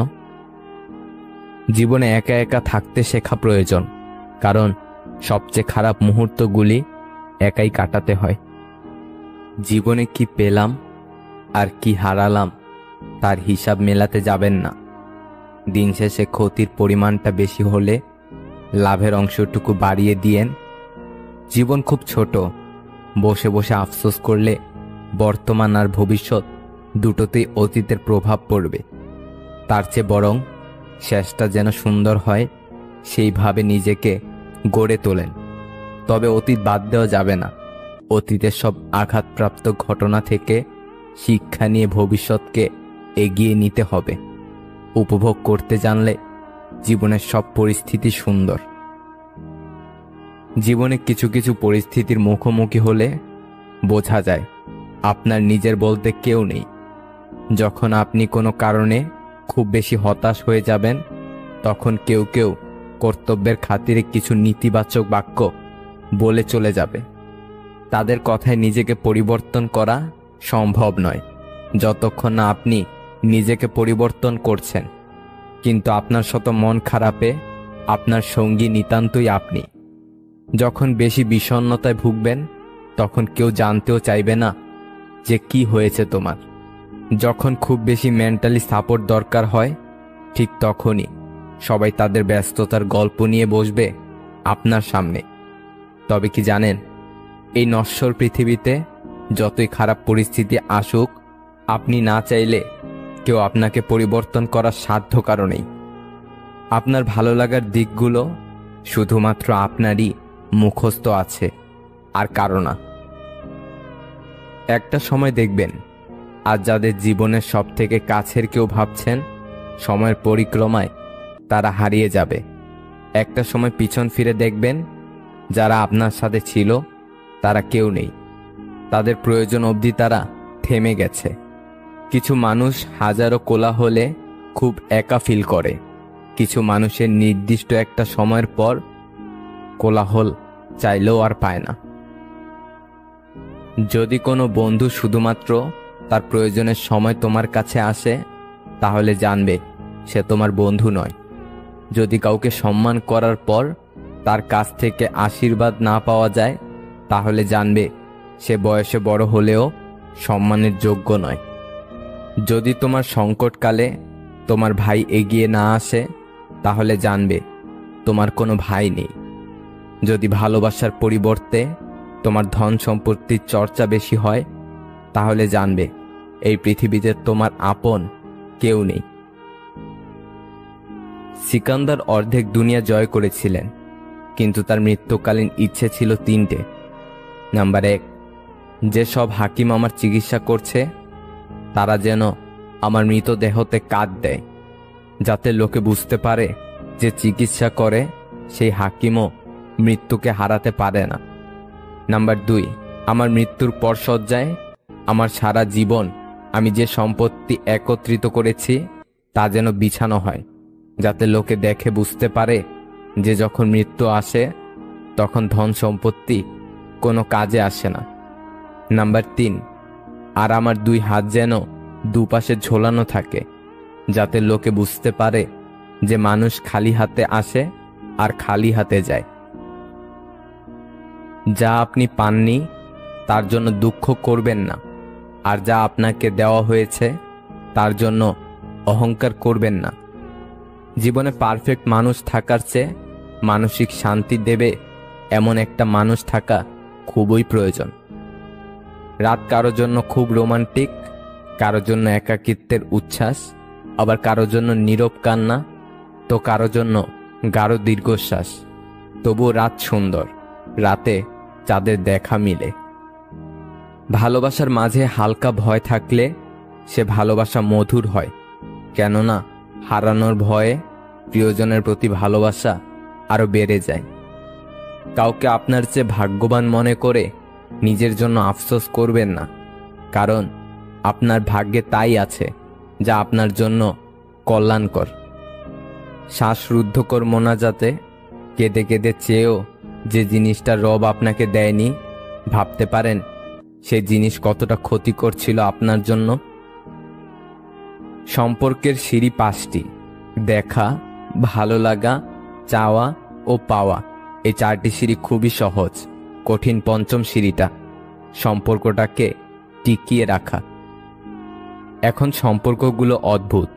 জীবনে একা একা থাকতে শেখা প্রয়োজন, কারণ সবচেয়ে খারাপ মুহূর্তগুলি একাই কাটাতে হয়। জীবনে কি পেলাম আর কি হারালাম তার হিসাব মেলাতে যাবেন না। দিন শেষে ক্ষতির পরিমাণটা বেশি হলে লাভের অংশটুকু বাড়িয়ে দিয়েন। জীবন খুব ছোট, বসে বসে আফসোস করলে বর্তমান আর ভবিষ্যৎ দুটোতেই অতীতের প্রভাব পড়বে। তার চেয়ে বরং শেষটা যেন সুন্দর হয় সেইভাবে নিজেকে গড়ে তোলেন। তবে অতীত বাদ দেওয়া যাবে না। অতীতের সব আঘাতপ্রাপ্ত ঘটনা থেকে শিক্ষা নিয়ে ভবিষ্যৎকে এগিয়ে নিতে হবে। উপভোগ করতে জানলে জীবনের সব পরিস্থিতি সুন্দর। জীবনে কিছু কিছু পরিস্থিতির মুখোমুখি হলে বোঝা যায় আপনার নিজের বলতে কেউ নেই। যখন আপনি কোনো কারণে খুব বেশি হতাশ হয়ে যাবেন, তখন কেউ কেউ কর্তব্যের খাতিরে কিছু নেতিবাচক বাক্য বলে চলে যাবে। তাদের কথায় নিজেকে পরিবর্তন করা সম্ভব নয় যতক্ষণ না আপনি নিজেকে পরিবর্তন করছেন। কিন্তু আপনার শত মন খারাপে আপনার সঙ্গী নিতান্তই আপনি। যখন বেশি বিষণ্ণতায় ভুগবেন, তখন কেউ জানতেও চাইবে না যে কি হয়েছে তোমার। যখন খুব বেশি মেন্টালি সাপোর্ট দরকার হয়, ঠিক তখনই সবাই তাদের ব্যস্ততার গল্প নিয়ে বসবে আপনার সামনে। তবে কি জানেন, এই নশ্বর পৃথিবীতে যতই খারাপ পরিস্থিতি আসুক, আপনি না চাইলে কেউ আপনাকে পরিবর্তন করার সাধ্য কারণেই। আপনার ভালো লাগার দিকগুলো শুধুমাত্র আপনারই মুখস্থ আছে, আর কারো না। একটা সময় দেখবেন আর যাদের জীবনের সব থেকে কাছের কেউ ভাবছেন, সময়ের পরিক্রমায় তারা হারিয়ে যাবে। একটা সময় পিছন ফিরে দেখবেন যারা আপনার সাথে ছিল তারা কেউ নেই। তাদের প্রয়োজন অবধি তারা থেমে গেছে। কিছু মানুষ হাজারো কোলাহলে খুব একা ফিল করে। কিছু মানুষের নির্দিষ্ট একটা সময়ের পর কোলাহল চাইলেও আর পায় না। যদি কোনো বন্ধু শুধুমাত্র তার প্রয়োজনের সময় তোমার কাছে আসে, তাহলে জানবে সে তোমার বন্ধু নয়। যদি কাউকে সম্মান করার পর তার কাছ থেকে আশীর্বাদ না পাওয়া যায়, তাহলে জানবে সে বয়সে বড় হলেও সম্মানের যোগ্য নয়। যদি তোমার সংকটকালে তোমার ভাই এগিয়ে না আসে, তাহলে জানবে তোমার কোনো ভাই নেই। যদি ভালোবাসার পরিবর্তে তোমার ধন সম্পত্তির চর্চা বেশি হয়, তাহলে জানবে এই পৃথিবীতে তোমার আপন কেউ নেই। সিকান্দার অর্ধেক দুনিয়া জয় করেছিলেন, কিন্তু তার মৃত্যুকালীন ইচ্ছে ছিল তিনটে। নাম্বার 1, যে সব হাকিম আমার চিকিৎসা করছে তারা যেন আমার মৃতদেহতে কাট দেয়, যাতে লোকে বুঝতে পারে যে চিকিৎসা করে সেই হাকিমও মৃত্যুকে হারাতে পারে না। নাম্বার 2, আমার মৃত্যুর পর শয্যায় আমার সারা জীবন আমি যে সম্পত্তি একত্রিত করেছি তা যেন বিছানো হয়, যাতে লোকে দেখে বুঝতে পারে যে যখন মৃত্যু আসে তখন ধন সম্পত্তি কোনো কাজে আসে না। নাম্বার 3, আর আমার 2 হাত যেন দুপাশে ঝোলানো থাকে, যাতে লোকে বুঝতে পারে যে মানুষ খালি হাতে আসে আর খালি হাতে যায়। যা আপনি পাননি তার জন্য দুঃখ করবেন না, আর যা আপনাকে দেওয়া হয়েছে তার জন্য অহংকার করবেন না। জীবনে পারফেক্ট মানুষ থাকার চেয়ে মানসিক শান্তি দেবে এমন একটা মানুষ থাকা খুবই প্রয়োজন। রাত কারোর জন্য খুব রোমান্টিক, কারোর জন্য একাকিত্বের উচ্ছ্বাস, আবার কারোর জন্য নীরব কান্না, তো কারোর জন্য গাঢ় দীর্ঘশ্বাস। তবুও রাত সুন্দর, রাতে চাঁদের দেখা মিলে। ভালোবাসার মাঝে হালকা ভয় থাকলে সে ভালোবাসা মধুর হয়, কেননা হারানোর ভয়ে প্রিয়জনের প্রতি ভালোবাসা আরো বেড়ে যায়। কাউকে আপনার চেয়ে ভাগ্যবান মনে করে নিজের জন্য আফসোস করবেন না, কারণ আপনার ভাগ্যে তাই আছে যা আপনার জন্য কল্যাণকর। শ্বাসরুদ্ধকর মোনাজাতে কেঁদে কেঁদে চেয়েও যে জিনিসটা রব আপনাকে দেয়নি, ভাবতে পারেন সেই জিনিস কতটা ক্ষতিকর ছিল আপনার জন্য। সম্পর্কের সিঁড়ি 5টি: দেখা, ভালো লাগা, চাওয়া ও পাওয়া। এই 4টি সিঁড়ি খুবই সহজ, কঠিন 5ম সিঁড়িটা সম্পর্কটাকে টিকিয়ে রাখা। এখন সম্পর্কগুলো অদ্ভুত।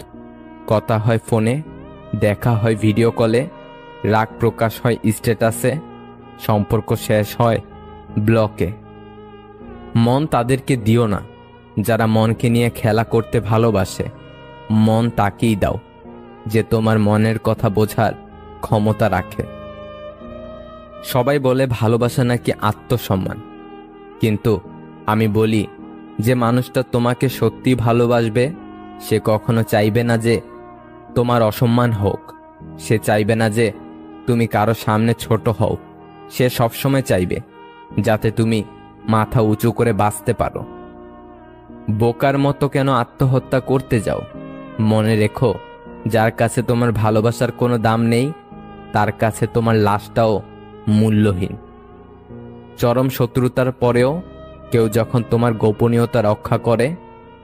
কথা হয় ফোনে, দেখা হয় ভিডিও কলে, রাগ প্রকাশ হয় স্ট্যাটাসে, সম্পর্ক শেষ হয় ব্লকে। মন তাদেরকে দিও না যারা মনকে নিয়ে খেলা করতে ভালোবাসে। মন তাকেই দাও যে তোমার মনের কথা বোঝার ক্ষমতা রাখে। সবাই বলে ভালোবাসা নাকি আত্মসম্মান, কিন্তু আমি বলি যে মানুষটা তোমাকে সত্যি ভালোবাসবে সে কখনো চাইবে না যে তোমার অসম্মান হোক, সে চাইবে না যে তুমি কারো সামনে ছোট হও। সে সবসময় চাইবে যাতে তুমি মাথা উঁচু করে বাঁচতে পারো। বোকার মতো কেন আত্মহত্যা করতে যাও? মনে রেখো, যার কাছে তোমার ভালোবাসার কোনো দাম নেই তার কাছে তোমার লাশটাও মূল্যহীন। চরম শত্রুতার পরেও কেউ যখন তোমার গোপনীয়তা রক্ষা করে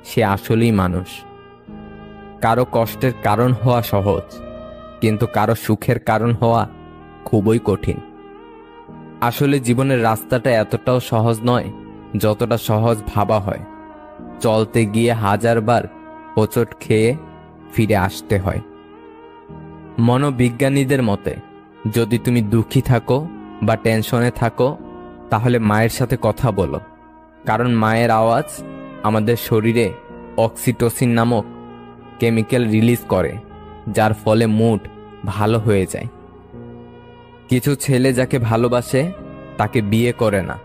সে আসলেই মানুষ। কারো কষ্টের কারণ হওয়া সহজ, কিন্তু কারো সুখের কারণ হওয়া খুবই কঠিন। আসলে জীবনের রাস্তাটা এতটাও সহজ নয় যতটা সহজ ভাবা হয়। চলতে গিয়ে 1000 বার হোঁচট খেয়ে ফিরে আসতে হয়। মনোবিজ্ঞানীদের মতে যদি তুমি দুঃখী থাকো বা টেনশনে থাকো তাহলে মায়ের সাথে কথা বলো, কারণ মায়ের আওয়াজ আমাদের শরীরে অক্সিটোসিন নামক কেমিক্যাল রিলিজ করে, যার ফলে মুড ভালো হয়ে যায়। কিছু ছেলে যাকে ভালোবাসে তাকে বিয়ে করে না,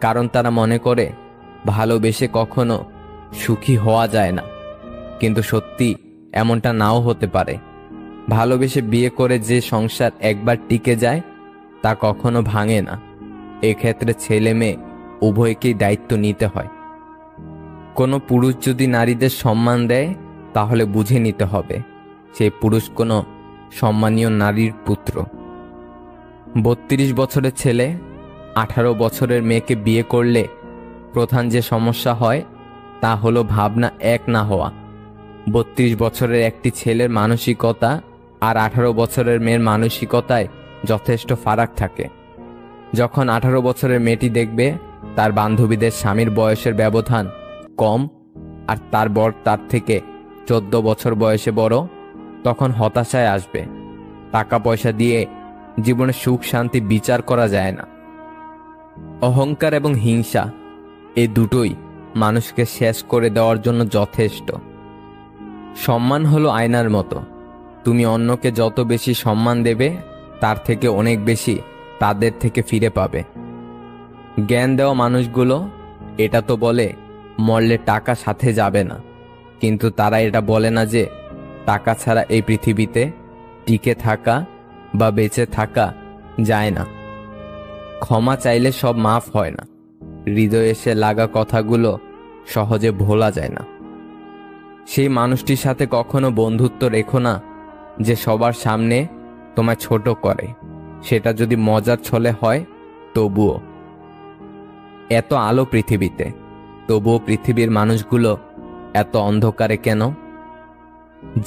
কারণ তারা মনে করে ভালোবেসে কখনো সুখী হওয়া যায় না। কিন্তু সত্যি এমনটা নাও হতে পারে। ভালোবেসে বিয়ে করে যে সংসার একবার টিকে যায় তা কখনো ভাঙে না। এক্ষেত্রে ছেলে মেয়ে উভয়কেই দায়িত্ব নিতে হয়। কোনো পুরুষ যদি নারীদের সম্মান দেয় তাহলে বুঝে নিতে হবে সেই পুরুষ কোনো সম্মানীয় নারীর পুত্র। 32 বছরের ছেলে 18 বছরের মেয়েকে বিয়ে করলে প্রধান যে সমস্যা হয় তা হলো ভাবনা এক না হওয়া। 32 বছরের একটি ছেলের মানসিকতা আর 18 বছরের মেয়ের মানসিকতায় যথেষ্ট ফারাক থাকে। যখন 18 বছরের মেয়েটি দেখবে তার বান্ধবীদের স্বামীর বয়সের ব্যবধান কম আর তার বর তার থেকে 14 বছর বয়সে বড়, তখন হতাশায় আসবে। টাকা পয়সা দিয়ে জীবনে সুখ শান্তি বিচার করা যায় না। অহংকার এবং হিংসা এই দুটোই মানুষকে শেষ করে দেওয়ার জন্য যথেষ্ট। সম্মান হলো আয়নার মতো, তুমি অন্যকে যত বেশি সম্মান দেবে তার থেকে অনেক বেশি তাদের থেকে ফিরে পাবে। জ্ঞান দেওয়া মানুষগুলো এটা তো বলে মরলে টাকা সাথে যাবে না, কিন্তু তারা এটা বলে না যে টাকা ছাড়া এই পৃথিবীতে টিকে থাকা বা বেঁচে থাকা যায় না। ক্ষমা চাইলে সব মাফ হয় না, হৃদয়ে এসে লাগা কথাগুলো সহজে ভোলা যায় না। সেই মানুষটির সাথে কখনো বন্ধুত্ব রেখো না যে সবার সামনে তোমায় ছোট করে, সেটা যদি মজার ছলে হয় তবুও। এত আলো পৃথিবীতে, তবুও পৃথিবীর মানুষগুলো এত অন্ধকারে কেন?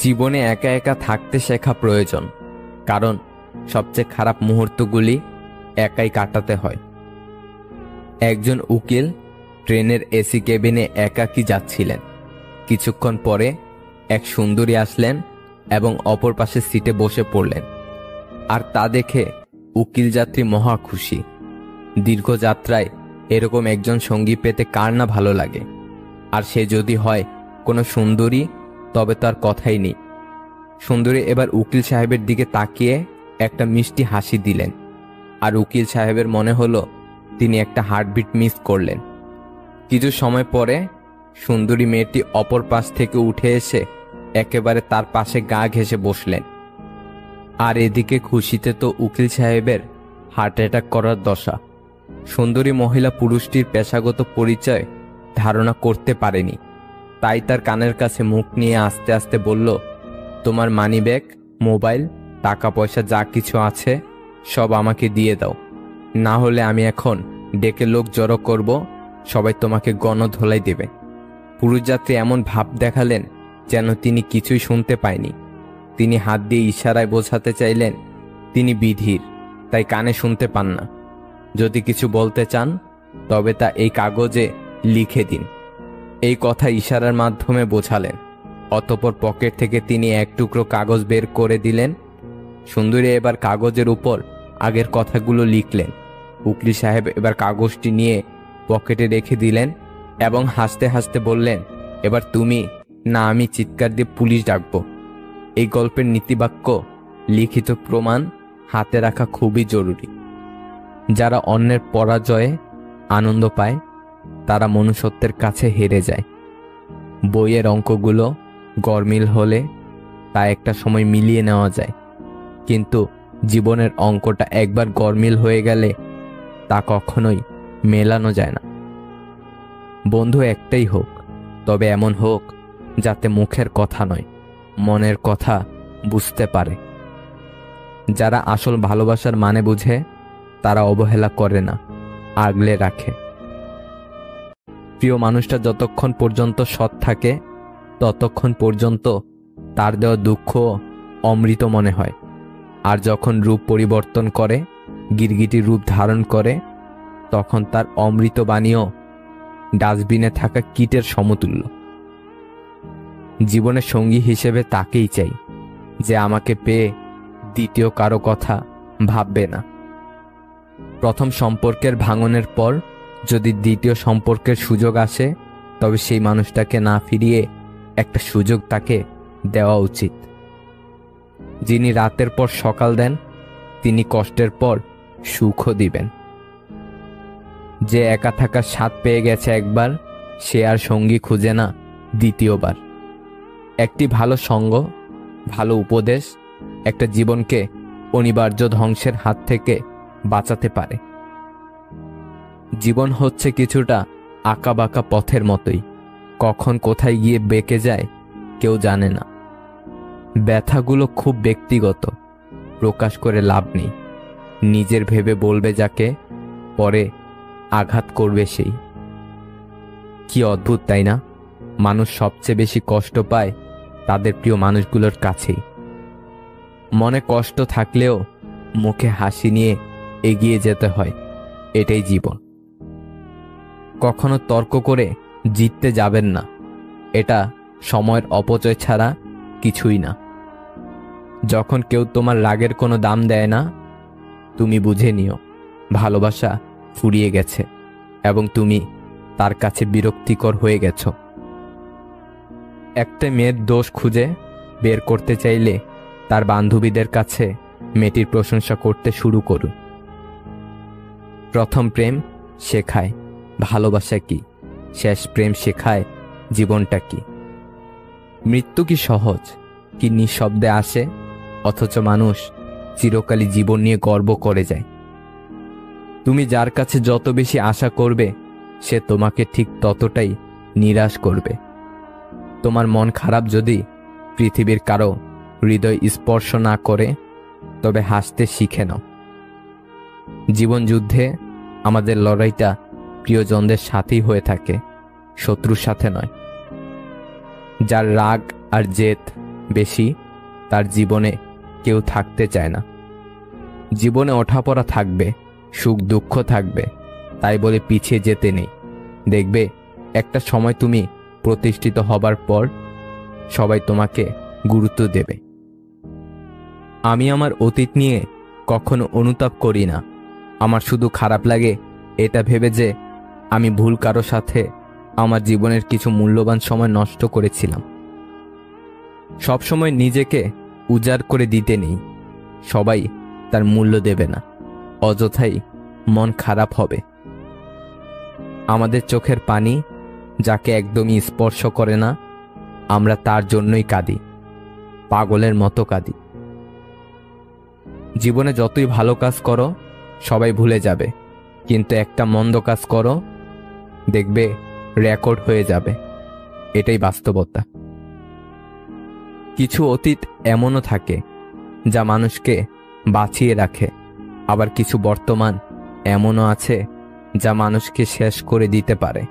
জীবনে একা একা থাকতে শেখা প্রয়োজন, কারণ সবচেয়ে খারাপ মুহূর্তগুলি একাই কাটাতে হয়। একজন উকিল ট্রেনের এসি কেবিনে একাকী যাচ্ছিলেন। কিছুক্ষণ পরে এক সুন্দরী আসলেন এবং অপর পাশের সিটে বসে পড়লেন। আর তা দেখে উকিল যাত্রী মহা খুশি। দীর্ঘ যাত্রায় এরকম একজন সঙ্গী পেতে কার না ভালো লাগে, আর সে যদি হয় কোনো সুন্দরী তবে তার কথাই নেই। সুন্দরী এবার উকিল সাহেবের দিকে তাকিয়ে একটা মিষ্টি হাসি দিলেন, আর উকিল সাহেবের মনে হলো তিনি একটা হার্টবিট মিস করলেন। কিছু সময় পরে সুন্দরী মেয়েটি অপর পাশ থেকে উঠে এসে একেবারে তার পাশে গা ঘেঁষে বসলেন। আর এদিকে খুশিতে তো উকিল সাহেবের হার্ট অ্যাটাক করার দশা। সুন্দরী মহিলা পুরুষটির পেশাগত পরিচয় ধারণা করতে পারেনি, তাই তার কানের কাছে মুখ নিয়ে আস্তে আস্তে বলল, তোমার মানিব্যাগ, মোবাইল, টাকা পয়সা যা কিছু আছে সব আমাকে দিয়ে দাও, না হলে আমি এখন ডেকে লোক জড়ো করব, সবাই তোমাকে গণধোলাই দেবে। পুরুষ যাত্রী এমন ভাব দেখালেন যেন তিনি কিছুই শুনতে পায়নি। তিনি হাত দিয়ে ইশারায় বোঝাতে চাইলেন তিনি বিধির, তাই কানে শুনতে পান না। যদি কিছু বলতে চান তবে তা এই কাগজে লিখে দিন। এই কথা ইশারার মাধ্যমে বোঝালেন। অতঃপর পকেট থেকে তিনি এক টুকরো কাগজ বের করে দিলেন। সুন্দরী এবার কাগজের উপর আগের কথাগুলো লিখলেন। উকিল সাহেব এবার কাগজটি নিয়ে পকেটে রেখে দিলেন এবং হাসতে হাসতে বললেন, এবার তুমি না আমি চিৎকার দিয়ে পুলিশ ডাকবো। এই গল্পের নীতিবাক্য, লিখিত প্রমাণ হাতে রাখা খুবই জরুরি। যারা অন্যের পরাজয়ে আনন্দ পায় তারা মনুষ্যত্বের কাছে হেরে যায়। বইয়ের অঙ্কগুলো গরমিল হলে তা একটা সময় মিলিয়ে নেওয়া যায়, কিন্তু জীবনের অঙ্কটা একবার গরমিল হয়ে গেলে তা কখনোই মেলানো যায় না। বন্ধু একটাই হোক, তবে এমন হোক যাতে মুখের কথা নয়, মনের কথা বুঝতে পারে। যারা আসল ভালোবাসার মানে বুঝে তারা অবহেলা করে না, আগলে রাখে। প্রিয় মানুষটা যতক্ষণ পর্যন্ত সৎ থাকে ততক্ষণ পর্যন্ত তার দেওয়া দুঃখ অমৃত মনে হয়, আর যখন রূপ পরিবর্তন করে, গিরগিটির রূপ ধারণ করে, তখন তার অমৃত বাণীও ডাস্টবিনে থাকা কীটের সমতুল্য। জীবনের সঙ্গী হিসেবে তাকেই চাই যে আমাকে পেয়ে দ্বিতীয় কারো কথা ভাববে না। প্রথম সম্পর্কের ভাঙনের পর যদি দ্বিতীয় সম্পর্কের সুযোগ আসে তবে সেই মানুষটাকে না ফিরিয়ে একটা সুযোগ তাকে দেওয়া উচিত। যিনি রাতের পর সকাল দেন তিনি কষ্টের পর সুখও দিবেন। যে একা থাকার স্বাদ পেয়ে গেছে একবার, সে আর সঙ্গী খুঁজে না দ্বিতীয়বার। একটি ভালো সঙ্গ, ভালো উপদেশ একটা জীবনকে অনিবার্য ধ্বংসের হাত থেকে বাঁচাতে পারে। জীবন হচ্ছে কিছুটা আঁকাবাঁকা পথের মতোই, কখন কোথায় গিয়ে বেঁকে যায় কেউ জানে না। ব্যথাগুলো খুব ব্যক্তিগত, প্রকাশ করে লাভ নেই। নিজের ভেবে বলবে যাকে, পরে আঘাত করবে সেই। কি অদ্ভুত তাই না? মানুষ সবচেয়ে বেশি কষ্ট পায় তাদের প্রিয় মানুষগুলোর কাছেই। মনে কষ্ট থাকলেও মুখে হাসি নিয়ে এগিয়ে যেতে হয়, এটাই জীবন। কখনো তর্ক করে জিততে যাবেন না, এটা সময়ের অপচয় ছাড়া কিছুই না। যখন কেউ তোমার রাগের কোনো দাম দেয় না, তুমি বুঝে নিও ভালোবাসা ফুরিয়ে গেছে এবং তুমি তার কাছে বিরক্তিকর হয়ে গেছ। একটা মেয়ের দোষ খুঁজে বের করতে চাইলে তার বান্ধবীদের কাছে মেয়েটির প্রশংসা করতে শুরু করুন। প্রথম প্রেম শেখায় ভালোবাসা কি, শেষ প্রেম শেখায় জীবনটা কি। মৃত্যু কি সহজ, কি নিঃশব্দে আসে, অথচ মানুষ চিরকালই জীবন নিয়ে গর্ব করে যায়। তুমি যার কাছে যত বেশি আশা করবে, সে তোমাকে ঠিক ততটাই নিরাশ করবে। তোমার মন খারাপ যদি পৃথিবীর কারো হৃদয় স্পর্শ না করে, তবে হাসতে শিখে নাও। জীবন যুদ্ধে আমাদের লড়াইটা প্রিয়জনদের সাথেই হয়ে থাকে, শত্রুর সাথে নয়। যার রাগ আর জেদ বেশি, তার জীবনে কেউ থাকতে চায় না। জীবনে ওঠাপড়া থাকবে, সুখ দুঃখ থাকবে, তাই বলে পিছিয়ে যেতে নেই। দেখবে একটা সময় তুমি প্রতিষ্ঠিত হবার পর সবাই তোমাকে গুরুত্ব দেবে। আমি আমার অতীত নিয়ে কখনো অনুতাপ করি না। আমার শুধু খারাপ লাগে এটা ভেবে যে আমি ভুল কারো সাথে আমার জীবনের কিছু মূল্যবান সময় নষ্ট করেছিলাম। সবসময় নিজেকে উজাড় করে দিতে নেই, সবাই তার মূল্য দেবে না, অযথাই মন খারাপ হবে। আমাদের চোখের পানি যাকে একদমই স্পর্শ করে না, আমরা তার জন্যই কাঁদি, পাগলের মতো কাঁদি। জীবনে যতই ভালো কাজ করো সবাই ভুলে যাবে, কিন্তু একটা মন্দ কাজ করো, দেখবে রেকর্ড হয়ে যাবে। এটাই বাস্তবতা। কিছু অতীত এমনও থাকে যা মানুষকে বাঁচিয়ে রাখে, আবার কিছু বর্তমান এমনও আছে যা মানুষকে শেষ করে দিতে পারে।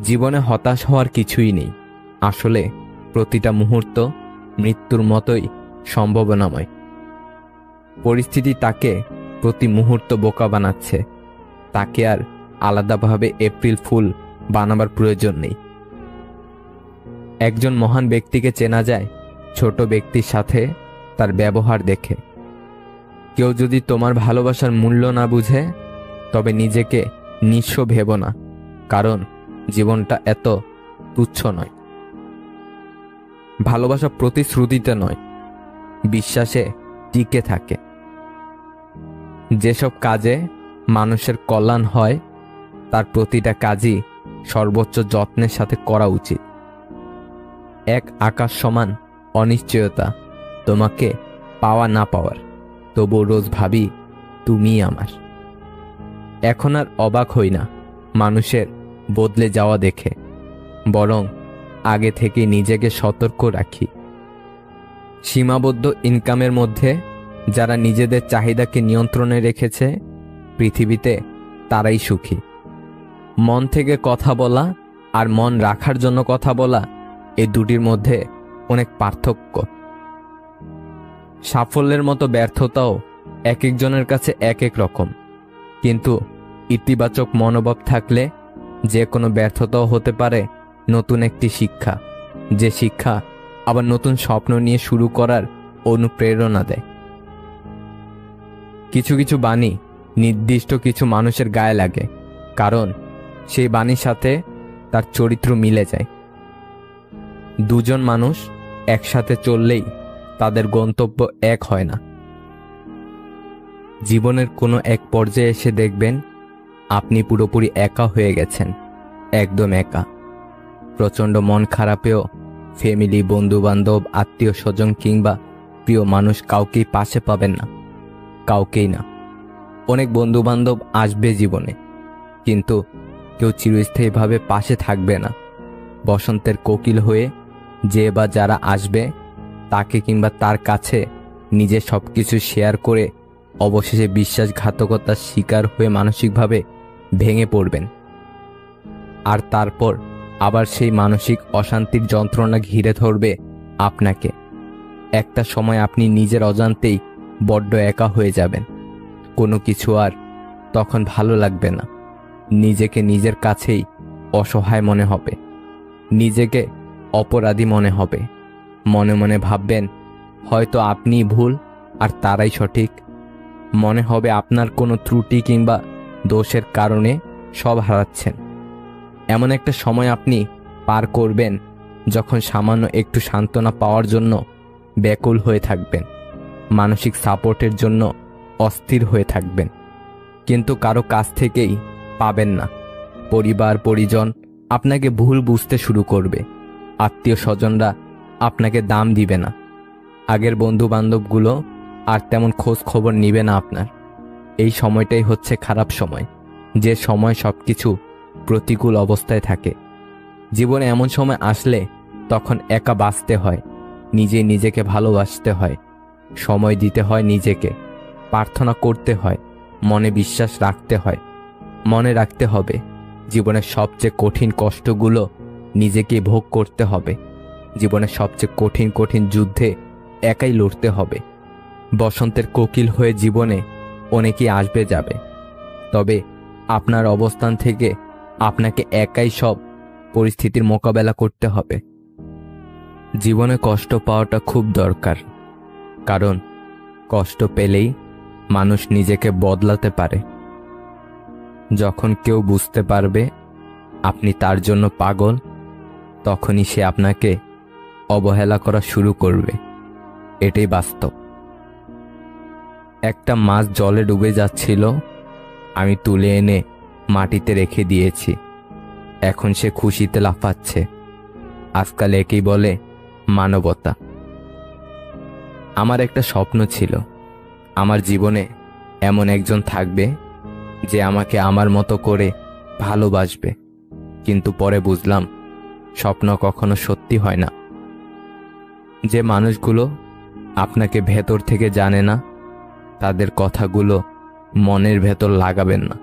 জীবনে হতাশ হওয়ার কিছুই নেই। আসলে প্রতিটা মুহূর্ত মৃত্যুর মতোই সম্ভাবনাময়। পরিস্থিতি তাকে প্রতি মুহূর্ত বোকা বানাচ্ছে, তাকে আর আলাদাভাবে এপ্রিল ফুল বানাবার প্রয়োজন নেই। একজন মহান ব্যক্তিকে চেনা যায় ছোট ব্যক্তির সাথে তার ব্যবহার দেখে। কেউ যদি তোমার ভালোবাসার মূল্য না বুঝে, তবে নিজেকে নিঃস্ব ভেবো না, কারণ জীবনটা এত তুচ্ছ নয়। ভালোবাসা প্রতিশ্রুতিতে নয়, বিশ্বাসে টিকে থাকে। যেসব কাজে মানুষের কল্যাণ হয়, তার প্রতিটা কাজই সর্বোচ্চ যত্নের সাথে করা উচিত। এক আকাশ সমান অনিশ্চয়তা তোমাকে পাওয়া না পাওয়ার, তবু রোজ ভাবি তুমিই আমার। এখন আর অবাক হই না মানুষের বদলে যাওয়া দেখে, বরং আগে থেকে নিজেকে সতর্ক রাখি। সীমাবদ্ধ ইনকামের মধ্যে যারা নিজেদের চাহিদাকে নিয়ন্ত্রণে রেখেছে, পৃথিবীতে তারাই সুখী। মন থেকে কথা বলা আর মন রাখার জন্য কথা বলা, এই দুটির মধ্যে অনেক পার্থক্য। সাফল্যের মতো ব্যর্থতাও এক একজনের কাছে এক এক রকম, কিন্তু ইতিবাচক মনোভাব থাকলে যে কোনো ব্যর্থতাও হতে পারে নতুন একটি শিক্ষা, যে শিক্ষা আবার নতুন স্বপ্ন নিয়ে শুরু করার অনুপ্রেরণা দেয়। কিছু কিছু বাণী নির্দিষ্ট কিছু মানুষের গায়ে লাগে, কারণ সেই বাণীর সাথে তার চরিত্র মিলে যায়। দুজন মানুষ একসাথে চললেই তাদের গন্তব্য এক হয় না। জীবনের কোনো এক পর্যায়ে এসে দেখবেন আপনি পুরোপুরি একা হয়ে গেছেন, একদম একা। প্রচণ্ড মন খারাপেও ফ্যামিলি, বন্ধু বান্ধব, আত্মীয় স্বজন কিংবা প্রিয় মানুষ কাউকেই পাশে পাবেন না, কাউকেই না। অনেক বন্ধু বান্ধব আসবে জীবনে, কিন্তু কেউ চিরস্থায়ীভাবে পাশে থাকবে না। বসন্তের কোকিল হয়ে যে বা যারা আসবে, তাকে কিংবা তার কাছে নিজে সবকিছু শেয়ার করে অবশেষে বিশ্বাসঘাতকতার শিকার হয়ে মানসিকভাবে ভেঙে পড়বেন। আর তারপর আবার সেই মানসিক অশান্তির যন্ত্রণা ঘিরে ধরবে আপনাকে। একটা সময় আপনি নিজের অজান্তেই বড্ড একা হয়ে যাবেন, কোনো কিছু আর তখন ভালো লাগবে না। নিজেকে নিজের কাছেই অসহায় মনে হবে, নিজেকে অপরাধী মনে হবে। মনে মনে ভাববেন হয়তো আপনিই ভুল আর তারাই সঠিক। মনে হবে আপনার কোনো ত্রুটি কিংবা দোষের কারণে সব হারাচ্ছেন। এমন একটা সময় আপনি পার করবেন যখন সামান্য একটু সান্ত্বনা পাওয়ার জন্য ব্যাকুল হয়ে থাকবেন, মানসিক সাপোর্টের জন্য অস্থির হয়ে থাকবেন, কিন্তু কারো কাছ থেকেই পাবেন না। পরিবার পরিজন আপনাকে ভুল বুঝতে শুরু করবে, আত্মীয় স্বজনরা আপনাকে দাম দিবে না, আগের বন্ধু বান্ধবগুলো আর তেমন খোঁজ খবর নিবে না আপনার। এই সময়টাই হচ্ছে খারাপ সময়, যে সময় সবকিছু প্রতিকূল অবস্থায় থাকে। জীবনে এমন সময় আসলে তখন একা বাঁচতে হয়, নিজেকে ভালোবাসতে হয়, সময় দিতে হয় নিজেকে, প্রার্থনা করতে হয়, মনে বিশ্বাস রাখতে হয়। মনে রাখতে হবে জীবনের সবচেয়ে কঠিন কষ্টগুলো নিজেকে ভোগ করতে হবে। জীবনের সবচেয়ে কঠিন কঠিন যুদ্ধে একাই লড়তে হবে। বসন্তের কোকিল হয়ে জীবনে অনেকেই আসবে যাবে, তবে আপনার অবস্থান থেকে আপনাকে একাই সব পরিস্থিতির মোকাবেলা করতে হবে। জীবনে কষ্ট পাওয়াটা খুব দরকার, কারণ কষ্ট পেলেই মানুষ নিজেকে বদলাতে পারে। যখন কেউ বুঝতে পারবে আপনি তার জন্য পাগল, তখনই সে আপনাকে অবহেলা করা শুরু করবে। এটাই বাস্তব। একটা মাছ জলে ডুবে যাচ্ছিল, আমি তুলে এনে মাটিতে রেখে দিয়েছি, এখন সে খুশিতে লাফাচ্ছে। আজকাল একেই বলে মানবতা। আমার একটা স্বপ্ন ছিল, আমার জীবনে এমন একজন থাকবে যে আমাকে আমার মতো করে ভালোবাসবে, কিন্তু পরে বুঝলাম স্বপ্ন কখনো সত্যি হয় না। যে মানুষগুলো আপনাকে ভেতর থেকে জানে না, তাদের কথাগুলো মনের ভেতর লাগাবেন না।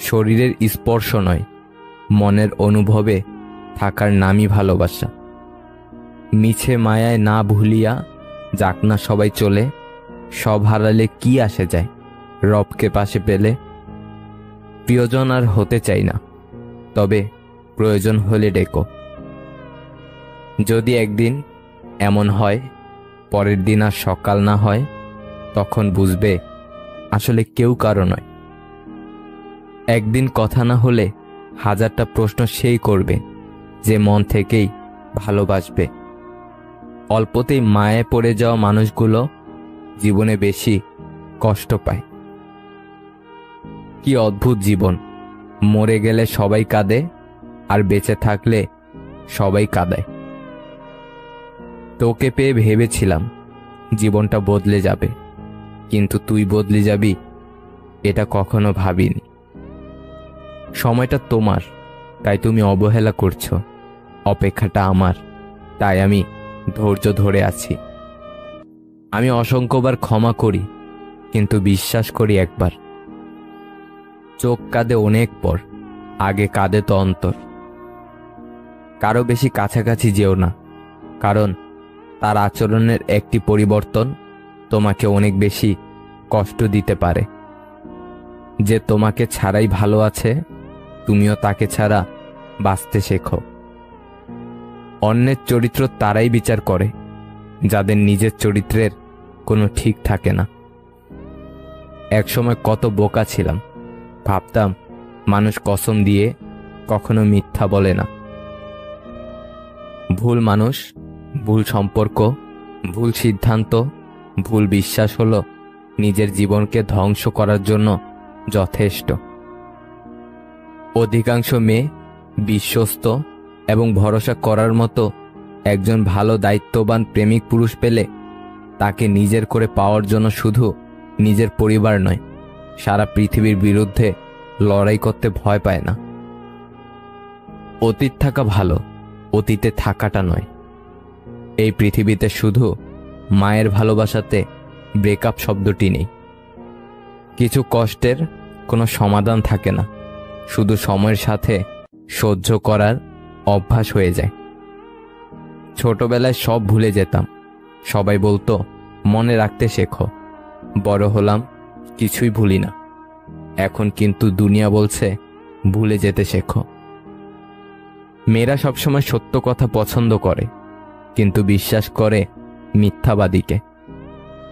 শরীরের স্পর্শ নয়, মনের অনুভবে থাকার নামই ভালোবাসা। মিছে মায়ায় না ভুলিয়া যাক না সবাই চলে, সব হারালে কি আসে যায় রবকে পাশে পেলে। প্রিয়জন আর হতে চাই না, তবে প্রয়োজন হলে ডেকো। যদি একদিন এমন হয় পরের দিন আর সকাল না হয়, তখন বুঝবে আসলে কেউ কারো নয়। একদিন কথা না হলে হাজারটা প্রশ্ন সেই করবে যে মন থেকেই ভালোবাসবে। অল্পতেই মায়ে পড়ে যাওয়া মানুষগুলো জীবনে বেশি কষ্ট পায়। কি অদ্ভুত জীবন, মরে গেলে সবাই কাঁদে আর বেঁচে থাকলে সবাই কাঁদায়। তোকে পেয়ে ভেবেছিলাম জীবনটা বদলে যাবে, কিন্তু তুই বদলে যাবি এটা কখনো ভাবিনি। সময়টা তোমার, তাই তুমি অবহেলা করছো। অপেক্ষাটা আমার, তাই আমি ধৈর্য ধরে আছি। আমি অসংখ্যবার ক্ষমা করি, কিন্তু বিশ্বাস করি একবার। চোখ কাঁদে অনেক পর, আগে কাঁদে তো অন্তর। কারো বেশি কাছাকাছি যেও না, কারণ তার আচরণের একটি পরিবর্তন তোমাকে অনেক বেশি কষ্ট দিতে পারে। যে তোমাকে ছাড়াই ভালো আছে, তুমিও তাকে ছাড়া বাঁচতে শেখো। অন্যের চরিত্র তারাই বিচার করে যাদের নিজের চরিত্রের কোনো ঠিক থাকে না। একসময় কত বোকা ছিলাম, ভাবতাম মানুষ কসম দিয়ে কখনো মিথ্যা বলে না। ভুল মানুষ, ভুল সম্পর্ক, ভুল সিদ্ধান্ত, ভুল বিশ্বাস হলো নিজের জীবনকে ধ্বংস করার জন্য যথেষ্ট। অধিকাংশ মেয়ে বিশ্বস্ত এবং ভরসা করার মতো একজন ভালো দায়িত্ববান প্রেমিক পুরুষ পেলে তাকে নিজের করে পাওয়ার জন্য শুধু নিজের পরিবার নয়, সারা পৃথিবীর বিরুদ্ধে লড়াই করতে ভয় পায় না। অতীত থাকা ভালো, অতীতে থাকাটা নয়। এই পৃথিবীতে শুধু মায়ের ভালোবাসাতে ব্রেকআপ শব্দটি নেই। কিছু কষ্টের কোনো সমাধান থাকে না, শুধু সময়ের সাথে সহ্য করার অভ্যাস হয়ে যায়। ছোটবেলায় সব ভুলে যেতাম, সবাই বলতো মনে রাখতে শেখো। বড় হলাম, কিছুই ভুলি না, এখন কিন্তু দুনিয়া বলছে ভুলে যেতে শেখো। মেয়েরা সবসময় সত্য কথা পছন্দ করে, কিন্তু বিশ্বাস করে মিথ্যাবাদীকে।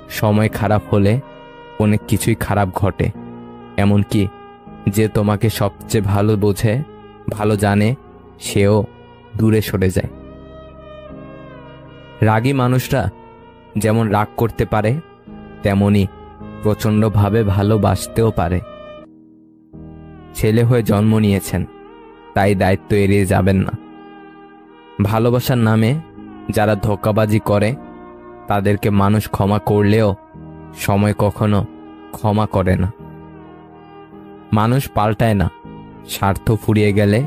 সময় খারাপ হলে অনেক কিছুই খারাপ ঘটে, এমনকি যে তোমাকে সবচেয়ে ভালো বোঝে, ভালো জানে, সেও দূরে সরে যায়। রাগী মানুষরা যেমন রাগ করতে পারে, তেমনি প্রচণ্ডভাবে ভালোবাসতেও পারে। ছেলে হয়ে জন্ম নিয়েছেন, তাই দায়িত্ব এড়িয়ে যাবেন না। ভালোবাসার নামে যারা ধোঁকাবাজি করে, তাদেরকে মানুষ ক্ষমা করলেও সময় কখনো ক্ষমা করে না। মানুষ পাল্টায় না, স্বার্থ ফুরিয়ে গেলে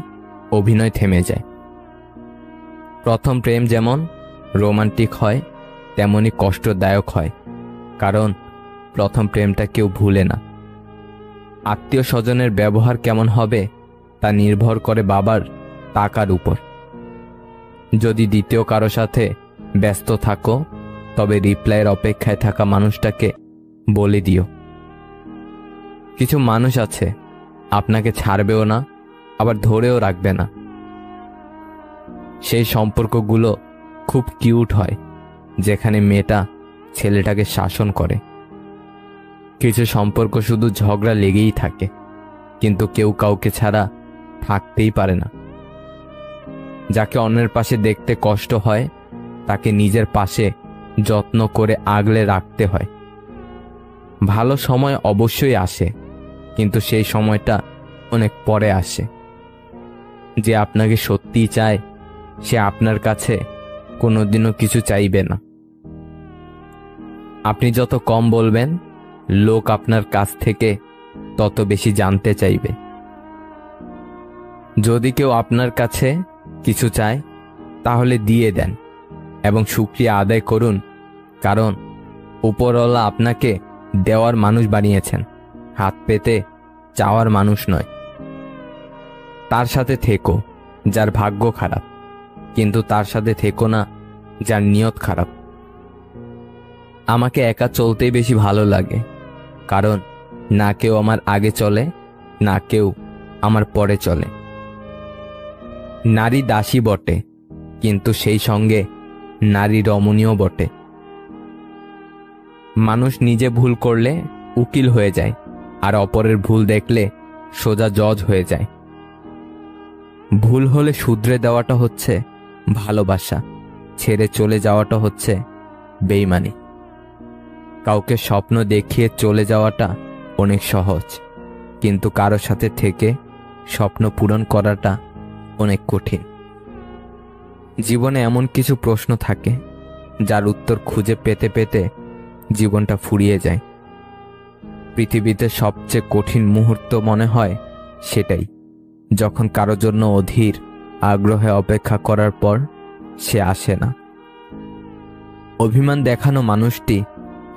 অভিনয় থেমে যায়। প্রথম প্রেম যেমন রোমান্টিক হয়, তেমনি কষ্টদায়ক হয়, কারণ প্রথম প্রেমটা কেউ ভুলে না। আত্মীয় স্বজনের ব্যবহার কেমন হবে তা নির্ভর করে বাবার টাকার উপর। যদি দ্বিতীয় কারো সাথে ব্যস্ত থাকো, তবে রিপ্লাইয়ের অপেক্ষায় থাকা মানুষটাকে বলে দিও। কিছু মানুষ আছে আপনাকে ছাড়বেও না, আবার ধরেও রাখবে না। সেই সম্পর্কগুলো খুব কিউট হয়, যেখানে মেয়েটা ছেলেটাকে শাসন করে। কিছু সম্পর্ক শুধু ঝগড়া লেগেই থাকে, কিন্তু কেউ কাউকে ছাড়া থাকতেই পারে না। যাকে অন্যের পাশে দেখতে কষ্ট হয়, তাকে নিজের পাশে যত্ন করে আগলে রাখতে হয়। ভালো সময় অবশ্যই আসে, কিন্তু সেই সময়টা অনেক পরে আসে। যে আপনাকে সত্যিই চায়, সে আপনার কাছে কোনোদিনও কিছু চাইবে না। আপনি যত কম বলবেন, লোক আপনার কাছ থেকে তত বেশি জানতে চাইবে। যদি কেউ আপনার কাছে কিছু চায়, তাহলে দিয়ে দেন এবং শুকরিয়া আদায় করুন, কারণ উপরওয়ালা আপনাকে দেওয়ার মানুষ বানিয়েছেন, হাত পেতে চাওয়ার মানুষ নয়। তার সাথে থেকো যার ভাগ্য খারাপ, কিন্তু তার সাথে থেকো না যার নিয়ত খারাপ। আমাকে একা চলতেই বেশি ভালো লাগে, কারণ না কেউ আমার আগে চলে, না কেউ আমার পরে চলে। নারী দাসী বটে, কিন্তু সেই সঙ্গে নারী রমণীয় বটে। মানুষ নিজে ভুল করলে উকিল হয়ে যায়, আর অপরের ভুল দেখলে সোজা জজ হয়ে যায়। ভুল হলে শুধরে দেওয়াটা হচ্ছে ভালোবাসা, ছেড়ে চলে যাওয়াটা হচ্ছে বেইমানি। কাউকে স্বপ্ন দেখিয়ে চলে যাওয়াটা অনেক সহজ, কিন্তু কারো সাথে থেকে স্বপ্ন পূরণ করাটা অনেক কঠিন। জীবনে এমন কিছু প্রশ্ন থাকে যার উত্তর খুঁজে পেতে পেতে জীবনটা ফুরিয়ে যায়। পৃথিবীতে সবচেয়ে কঠিন মুহূর্ত মনে হয় সেটাই, যখন কারো জন্য অধীর আগ্রহে অপেক্ষা করার পর সে আসে না। অভিমান দেখানো মানুষটি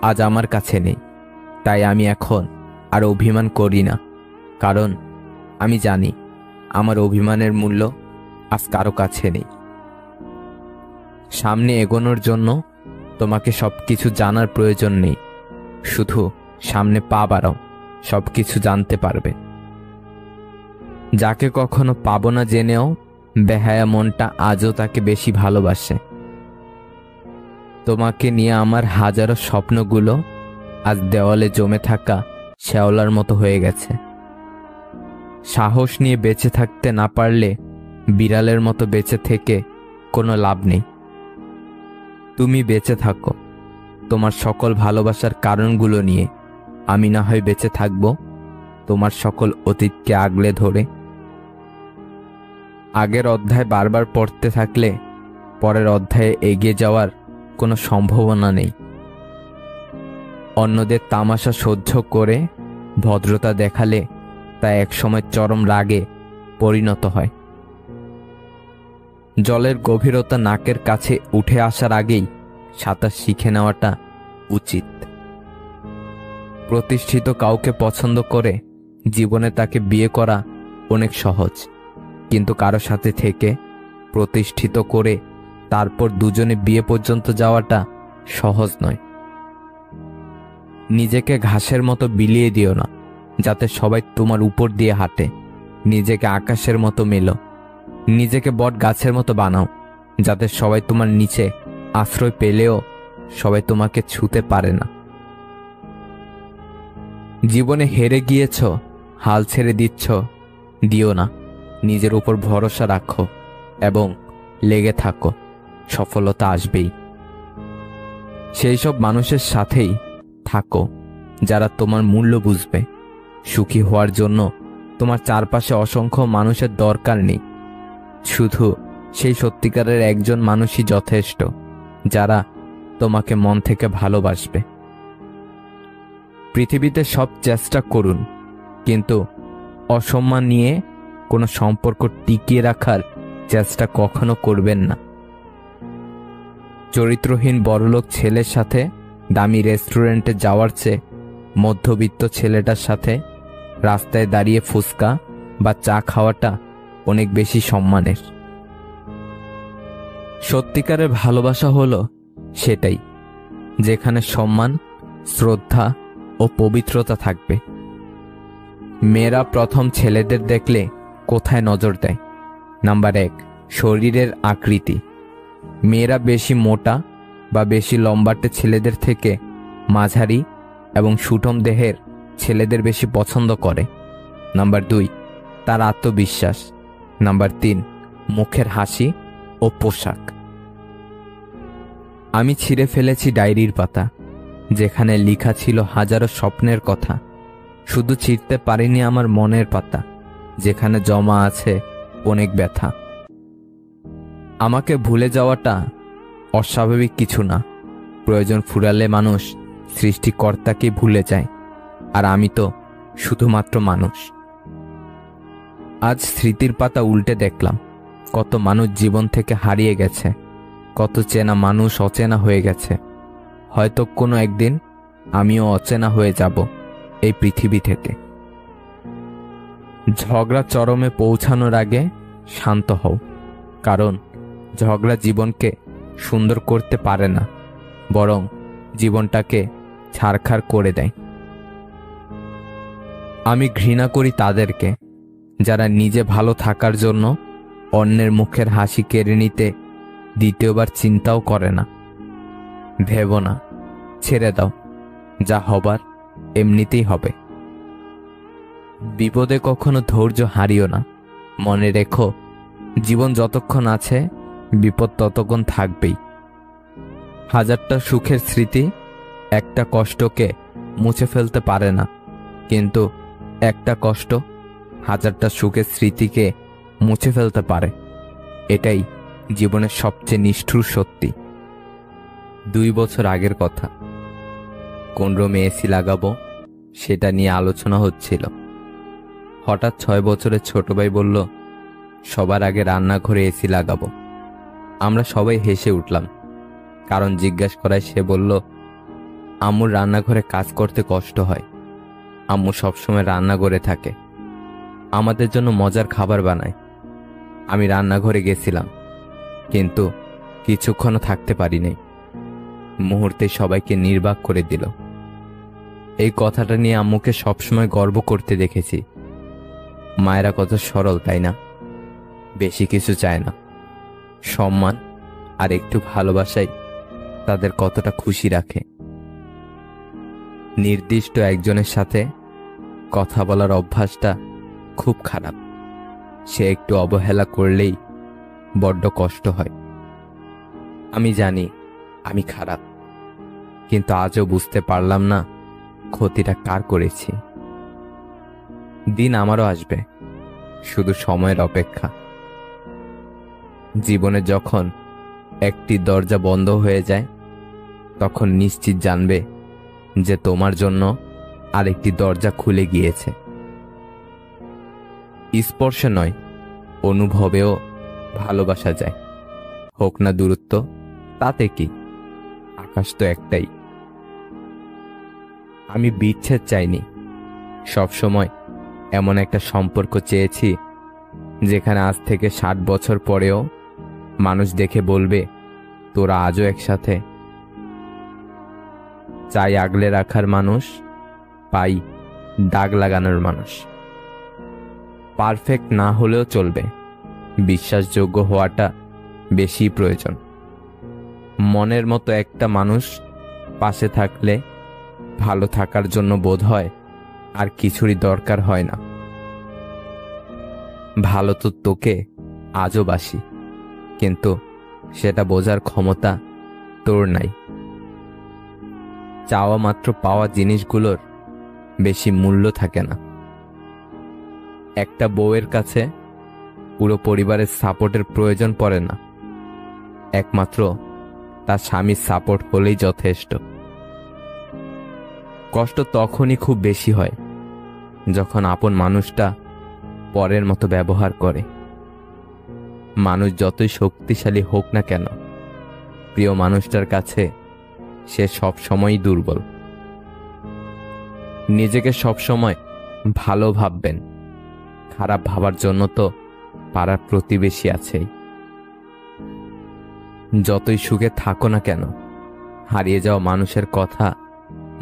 আজ আমার কাছে নেই, তাই আমি এখন আর অভিমান করি না, কারণ আমি জানি আমার অভিমানের মূল্য আজ কারো কাছে নেই। সামনে এগোনোর জন্য তোমাকে সবকিছু জানার প্রয়োজন নেই, শুধু সামনে পা বাড়াও, সবকিছু জানতে পারবে। যাকে কখনো পাবো না জেনেও বেহায়া মনটা আজও তাকে বেশি ভালোবাসে। তোমাকে নিয়ে আমার হাজারো স্বপ্নগুলো আজ দেওয়ালে জমে থাকা শ্যাওলার মতো হয়ে গেছে। সাহস নিয়ে বেঁচে থাকতে না পারলে বিড়ালের মতো বেঁচে থেকে কোনো লাভ নেই। তুমি বেঁচে থাকো তোমার সকল ভালোবাসার কারণগুলো নিয়ে, আমি না হয় বেঁচে থাকব তোমার সকল অতীতকে আগলে ধরে। আগের অধ্যায় বারবার পড়তে থাকলে পরের অধ্যায়ে এগিয়ে যাওয়ার কোনো সম্ভাবনা নেই। অন্যদের তামাশা সহ্য করে ভদ্রতা দেখালে তা একসময় চরম রাগে পরিণত হয়। জলের গভীরতা নাকের কাছে উঠে আসার আগেই সাঁতার শিখে নেওয়াটা উচিত। প্রতিষ্ঠিত কাউকে পছন্দ করে জীবনে তাকে বিয়ে করা অনেক সহজ, কিন্তু কারো সাথে থেকে প্রতিষ্ঠিত করে তারপর দুজনে বিয়ে পর্যন্ত যাওয়াটা সহজ নয়। নিজেকে ঘাসের মতো বিলিয়ে দিও না, যাতে সবাই তোমার উপর দিয়ে হাঁটে। নিজেকে আকাশের মতো মেলো, নিজেকে বট গাছের মতো বানাও, যাতে সবাই তোমার নিচে আশ্রয় পেলেও সবাই তোমাকে ছুঁতে পারে না। জীবনে হেরে গিয়েছ, হাল ছেড়ে দিচ্ছ, দিও না। নিজের উপর ভরসা রাখো এবং লেগে থাকো, সফলতা আসবেই। সেই সব মানুষের সাথেই থাকো যারা তোমার মূল্য বুঝবে। সুখী হওয়ার জন্য তোমার চারপাশে অসংখ্য মানুষের দরকার নেই, শুধু সেই সত্যিকারের একজন মানুষই যথেষ্ট যারা তোমাকে মন থেকে ভালোবাসবে। পৃথিবীতে সব চেষ্টা করুন, কিন্তু অসম্মান নিয়ে কোনো সম্পর্ক টিকিয়ে রাখার চেষ্টা কখনো করবেন না। চরিত্রহীন বড়লোক ছেলের সাথে দামি রেস্টুরেন্টে যাওয়ার চেয়ে মধ্যবিত্ত ছেলেটার সাথে রাস্তায় দাঁড়িয়ে ফুচকা বা চা খাওয়াটা অনেক বেশি সম্মানের। সত্যিকারের ভালোবাসা হলো সেটাই, যেখানে সম্মান, শ্রদ্ধা ও পবিত্রতা থাকবে। মেয়েরা প্রথম ছেলেদের দেখলে কোথায় নজর দেয়? নাম্বার 1, শরীরের আকৃতি। মেয়েরা বেশি মোটা বা বেশি লম্বাটে ছেলেদের থেকে মাঝারি এবং সুঠম দেহের ছেলেদের বেশি পছন্দ করে। নাম্বার 2, তার আত্মবিশ্বাস। নাম্বার 3, মুখের হাসি ও পোশাক। আমি ছিঁড়ে ফেলেছি ডায়েরির পাতা, যেখানে লেখা ছিল হাজারো স্বপ্নের কথা। শুধু ছিঁড়তে পারিনি আমার মনের পাতা, যেখানে জমা আছে অনেক ব্যথা। আমাকে ভুলে যাওয়াটা অস্বাভাবিক কিছু না। প্রয়োজন ফুরালে মানুষ সৃষ্টিকর্তাকে ভুলে যায়, আর আমি তো শুধুমাত্র মানুষ। আজ স্মৃতির পাতা উল্টে দেখলাম কত মানুষ জীবন থেকে হারিয়ে গেছে, কত চেনা মানুষ অচেনা হয়ে গেছে। হয়তো কোনো একদিন আমিও অচেনা হয়ে যাব এই পৃথিবী থেকে। ঝগড়া চরমে পৌঁছানোর আগে শান্ত হও, কারণ ঝগড়া জীবনকে সুন্দর করতে পারে না, বরং জীবনটাকে ছারখার করে দেয়। আমি ঘৃণা করি তাদেরকে যারা নিজে ভালো থাকার জন্য অন্যের মুখের হাসি কেড়ে নিতে দ্বিতীয়বার চিন্তাও করে না। ভেবো না, ছেড়ে দাও, যা হবার এমনিতেই হবে। বিপদে কখনো ধৈর্য হারিও না। মনে রেখো, জীবন যতক্ষণ আছে বিপদ ততক্ষণ থাকবেই। হাজারটা সুখের স্মৃতি একটা কষ্টকে মুছে ফেলতে পারে না, কিন্তু একটা কষ্ট হাজারটা সুখের স্মৃতিকে মুছে ফেলতে পারে। এটাই জীবনের সবচেয়ে নিষ্ঠুর সত্যি। 2 বছর আগের কথা। কোন রুমে এসি লাগাবো সেটা নিয়ে আলোচনা হচ্ছিল। হঠাৎ 6 বছরের ছোট ভাই বলল, সবার আগে রান্নাঘরে এসি লাগাবো। আমরা সবাই হেসে উঠলাম, কারণ জিজ্ঞাসা করায় সে বলল, আম্মুর রান্নাঘরে কাজ করতে কষ্ট হয়। আম্মু সবসময় রান্নাঘরে থাকে, আমাদের জন্য মজার খাবার বানায়। আমি রান্নাঘরে গেছিলাম, কিন্তু কিছুক্ষণও থাকতে পারিনি। মুহূর্তে সবাইকে নির্বাক করে দিল। এই কথাটা নিয়ে আম্মুকে সবসময় গর্ব করতে দেখেছি। মায়েরা কত সরল, তাই না? বেশি কিছু চায় না, সম্মান আর একটু ভালোবাসাই তাদের কতটা খুশি রাখে। নির্দিষ্ট একজনের সাথে কথা বলার অভ্যাসটা খুব খারাপ। সে একটু অবহেলা করলেই বড্ড কষ্ট হয়। আমি জানি আমি খারাপ, কিন্তু আজও বুঝতে পারলাম না ক্ষতিটা কার করেছি। দিন আমারও আসবে, শুধু সময়ের অপেক্ষা। জীবনে যখন একটি দরজা বন্ধ হয়ে যায়, তখন নিশ্চিত জানবে যে তোমার জন্য আরেকটি দরজা খুলে গিয়েছে। স্পর্শে নয়, অনুভবেও ভালোবাসা যায়। হোক না দূরত্ব, তাতে কি? আকাশ তো একটাই। আমি বিচ্ছেদ চাইনি, সবসময় এমন একটা সম্পর্ক চেয়েছি যেখানে আজ থেকে 60 বছর পরেও মানুষ দেখে বলবে, তোরা আজও একসাথে। চাই আগলে রাখার মানুষ, পাই দাগ লাগানোর মানুষ। পারফেক্ট না হলেও চলবে, বিশ্বাসযোগ্য হওয়াটা বেশি প্রয়োজন। মনের মতো একটা মানুষ পাশে থাকলে ভালো থাকার জন্য বোধ হয় আর কিছুরই দরকার হয় না। ভালো তো তোকে আজও বাসি, কিন্তু সেটা বোঝার ক্ষমতা তোর নাই। চাওয়া মাত্র পাওয়া জিনিসগুলোর বেশি মূল্য থাকে না। একটা বউয়ের কাছে পুরো পরিবারের সাপোর্টের প্রয়োজন পড়ে না, একমাত্র তার স্বামীর সাপোর্ট হলেই যথেষ্ট। কষ্ট তখনই খুব বেশি হয় যখন আপন মানুষটা পরের মতো ব্যবহার করে। মানুষ যতই শক্তিশালী হোক না কেন, প্রিয় মানুষটার কাছে সে সব সময়ই দুর্বল। নিজেকে সব সময় ভালো ভাববেন, খারাপ ভাবার জন্য তো পাড়ার প্রতিবেশী আছেই। যতই সুখে থাকো না কেন, হারিয়ে যাওয়া মানুষের কথা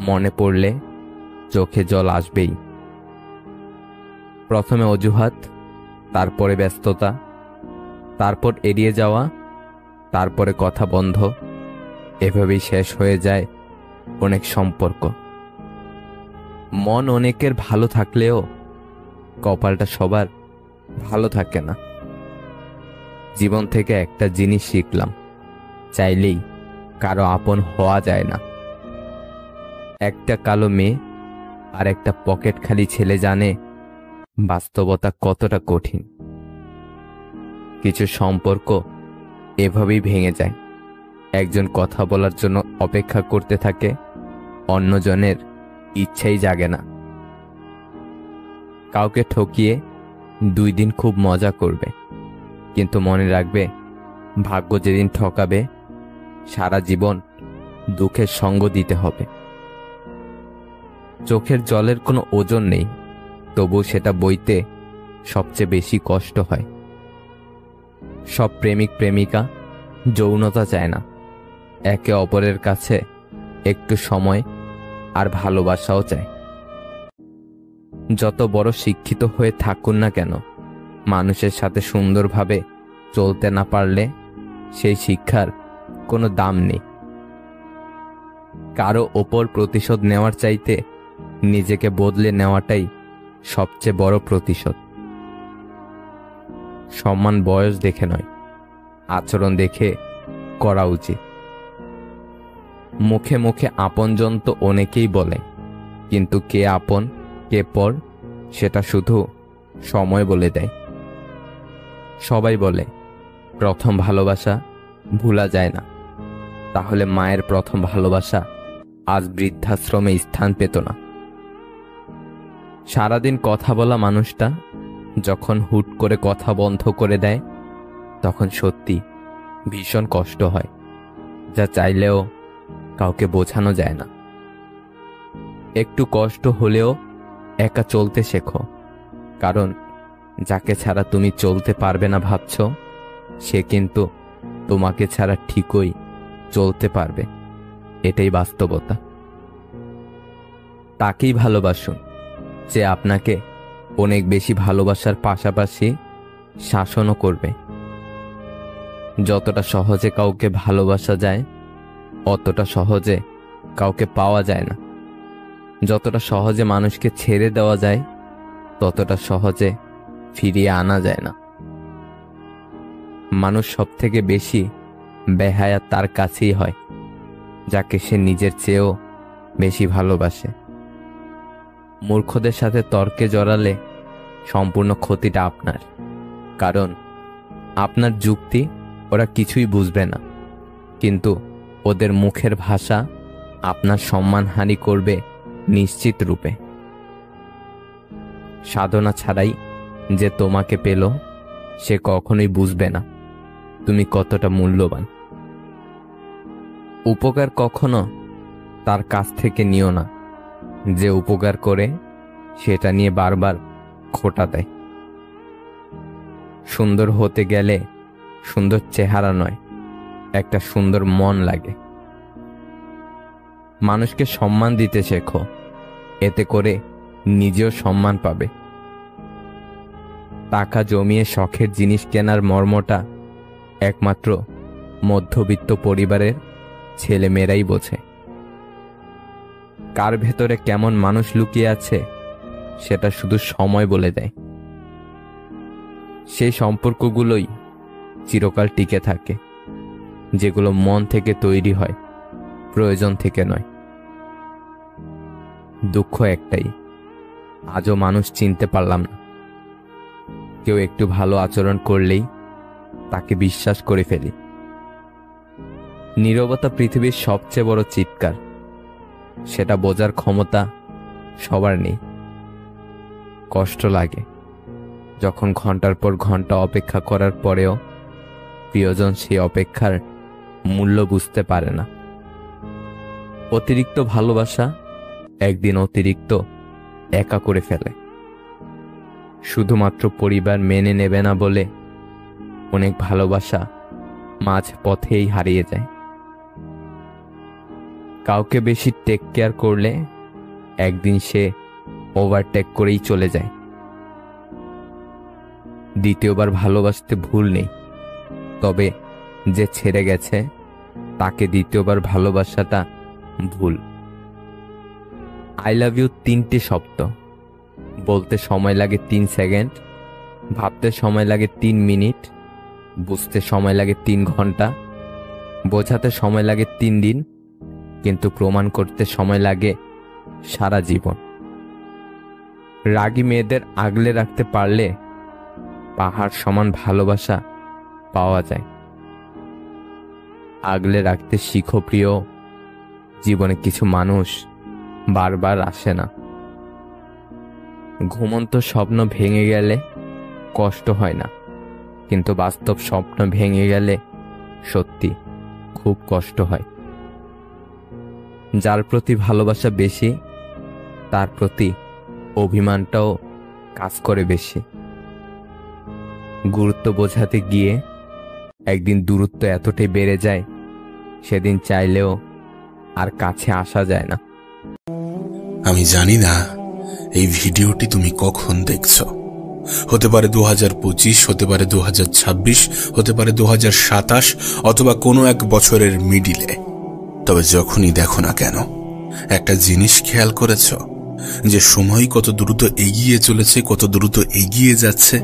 মনে পড়লে চোখে জল আসবেই। প্রথমে অজুহাত, তারপরে ব্যস্ততা, তারপর এড়িয়ে যাওয়া, তারপরে কথা বন্ধ। এভাবেই শেষ হয়ে যায় অনেক সম্পর্ক। মন অনেকের ভালো থাকলেও কপালটা সবার ভালো থাকে না। জীবন থেকে একটা জিনিস শিখলাম, চাইলেই কারো আপন হওয়া যায় না। একটা কালো মেয়ে আর একটা পকেট খালি ছেলে জানে বাস্তবতা কতটা কঠিন। কিছু সম্পর্ক এভাবেই ভেঙে যায়। একজন কথা বলার জন্য অপেক্ষা করতে থাকে, অন্যজনের ইচ্ছাই জাগে না। কাউকে ঠকিয়ে 2 দিন খুব মজা করবে, কিন্তু মনে রাখবে ভাগ্য যেদিন ঠকাবে সারা জীবন দুঃখের সঙ্গ দিতে হবে। চোখের জলের কোনো ওজন নেই, তবু সেটা বইতে সবচেয়ে বেশি কষ্ট হয়। সব প্রেমিক প্রেমিকা যৌনতা চায় না, একে অপরের কাছে একটু সময় আর ভালোবাসাও চায়। যত বড় শিক্ষিত হয়ে থাকুন না কেন, মানুষের সাথে সুন্দরভাবে চলতে না পারলে সেই শিক্ষার কোনো দাম নেই। কারো ওপর প্রতিশোধ নেওয়ার চাইতে নিজেকে বদলে নেওয়াটাই সবচেয়ে বড় প্রতিশোধ। সম্মান বয়স দেখে নয়, আচরণ দেখে করা উচিত। মুখে মুখে আপনজন তো অনেকেই বলে, কিন্তু কে আপন কে পর সেটা শুধু সময় বলে দেয়। সবাই বলে প্রথম ভালোবাসা ভোলা যায় না, তাহলে মায়ের প্রথম ভালোবাসা আজ বৃদ্ধাশ্রমে স্থান পেত না। সারাদিন কথা বলা মানুষটা যখন হুট করে কথা বন্ধ করে দেয়, তখন সত্যি ভীষণ কষ্ট হয়, যা চাইলেও কাউকে বোঝানো যায় না। একটু কষ্ট হলেও একা চলতে শেখো, কারণ যাকে ছাড়া তুমি চলতে পারবে না ভাবছ, সে কিন্তু তোমাকে ছাড়া ঠিকই চলতে পারবে। এটাই বাস্তবতা। তাকেই ভালোবাসুন যে আপনাকে অনেক বেশি ভালোবাসার পাশাপাশি শাসনও করবে। যতটা সহজে কাউকে ভালোবাসা যায়, অতটা সহজে কাউকে পাওয়া যায় না। যতটা সহজে মানুষকে ছেড়ে দেওয়া যায়, ততটা সহজে ফিরিয়ে আনা যায় না। মানুষ সব থেকে বেশি বেহায়া তার কাছেই হয়, যাকে সে নিজের চেয়েও বেশি ভালোবাসে। মূর্খদের সাথে তর্কে জড়ালে সম্পূর্ণ ক্ষতিটা আপনার, কারণ আপনার যুক্তি ওরা কিছুই বুঝবে না, কিন্তু ওদের মুখের ভাষা আপনার সম্মানহানি করবে নিশ্চিত রূপে। সাধনা ছাড়াই যে তোমাকে পেল, সে কখনোই বুঝবে না তুমি কতটা মূল্যবান। উপকার কখনো তার কাছ থেকে নিও না যে উপকার করে সেটা নিয়ে বারবার খোঁটা দেয়। সুন্দর হতে গেলে সুন্দর চেহারা নয়, একটা সুন্দর মন লাগে। মানুষকে সম্মান দিতে শেখো, এতে করে নিজেও সম্মান পাবে। টাকা জমিয়ে শখের জিনিস কেনার মর্মটা একমাত্র মধ্যবিত্ত পরিবারের ছেলেমেয়েরাই বোঝে। কার ভেতরে কেমন মানুষ লুকিয়ে আছে সেটা শুধু সময় বলে দেয়। সেই সম্পর্কগুলোই চিরকাল টিকে থাকে, যেগুলো মন থেকে তৈরি হয়, প্রয়োজন থেকে নয়। দুঃখ একটাই, আজও মানুষ চিনতে পারলাম না। কেউ একটু ভালো আচরণ করলেই তাকে বিশ্বাস করে ফেলি। নীরবতা পৃথিবীর সবচেয়ে বড় চিৎকার, সেটা বোঝার ক্ষমতা সবার নেই। কষ্ট লাগে যখন ঘন্টার পর ঘন্টা অপেক্ষা করার পরেও প্রিয়জন সেই অপেক্ষার মূল্য বুঝতে পারে না। অতিরিক্ত ভালোবাসা একদিন অতিরিক্ত একা করে ফেলে। শুধুমাত্র পরিবার মেনে নেবে না বলে অনেক ভালোবাসা মাঝ পথেই হারিয়ে যায়। কাউকে বেশি টেক কেয়ার করলে একদিন সে ওভারটেক করেই চলে যায়। দ্বিতীয়বার ভালোবাসতে ভুল নেই, তবে যে ছেড়ে গেছে তাকে দ্বিতীয়বার ভালোবাসাটা ভুল। আই লাভ ইউ 3টে শব্দ, বলতে সময় লাগে 3 সেকেন্ড, ভাবতে সময় লাগে 3 মিনিট, বুঝতে সময় লাগে 3 ঘন্টা, বোঝাতে সময় লাগে 3 দিন, কিন্তু প্রমাণ করতে সময় লাগে সারা জীবন। রাগী মেয়েদের আগলে রাখতে পারলে পাহাড় সমান ভালোবাসা পাওয়া যায়। আগলে রাখতে শিখো প্রিয়, জীবনে কিছু মানুষ বারবার আসে না। ঘুমন্ত স্বপ্ন ভেঙে গেলে কষ্ট হয় না, কিন্তু বাস্তব স্বপ্ন ভেঙে গেলে সত্যি খুব কষ্ট হয়। যার প্রতি ভালোবাসা বেশি তার প্রতি অভিমানটাও কাজ করে বেশি। গুরুত্ব বোঝাতে গিয়ে একদিন দূরত্ব এতটাই বেড়ে যায়, সেদিন চাইলেও আর কাছে আসা যায় না। আমি জানি না এই ভিডিওটি তুমি কখন দেখছো। হতে পারে 2025, হতে পারে 2026, হতে পারে 2027, অথবা কোনো এক বছরের মিডিলে। তবে যখনই দেখো না কেন, একটা জিনিস খেয়াল করেছ যে সময় কত দ্রুত এগিয়ে চলেছে, কত দ্রুত এগিয়ে যাচ্ছে।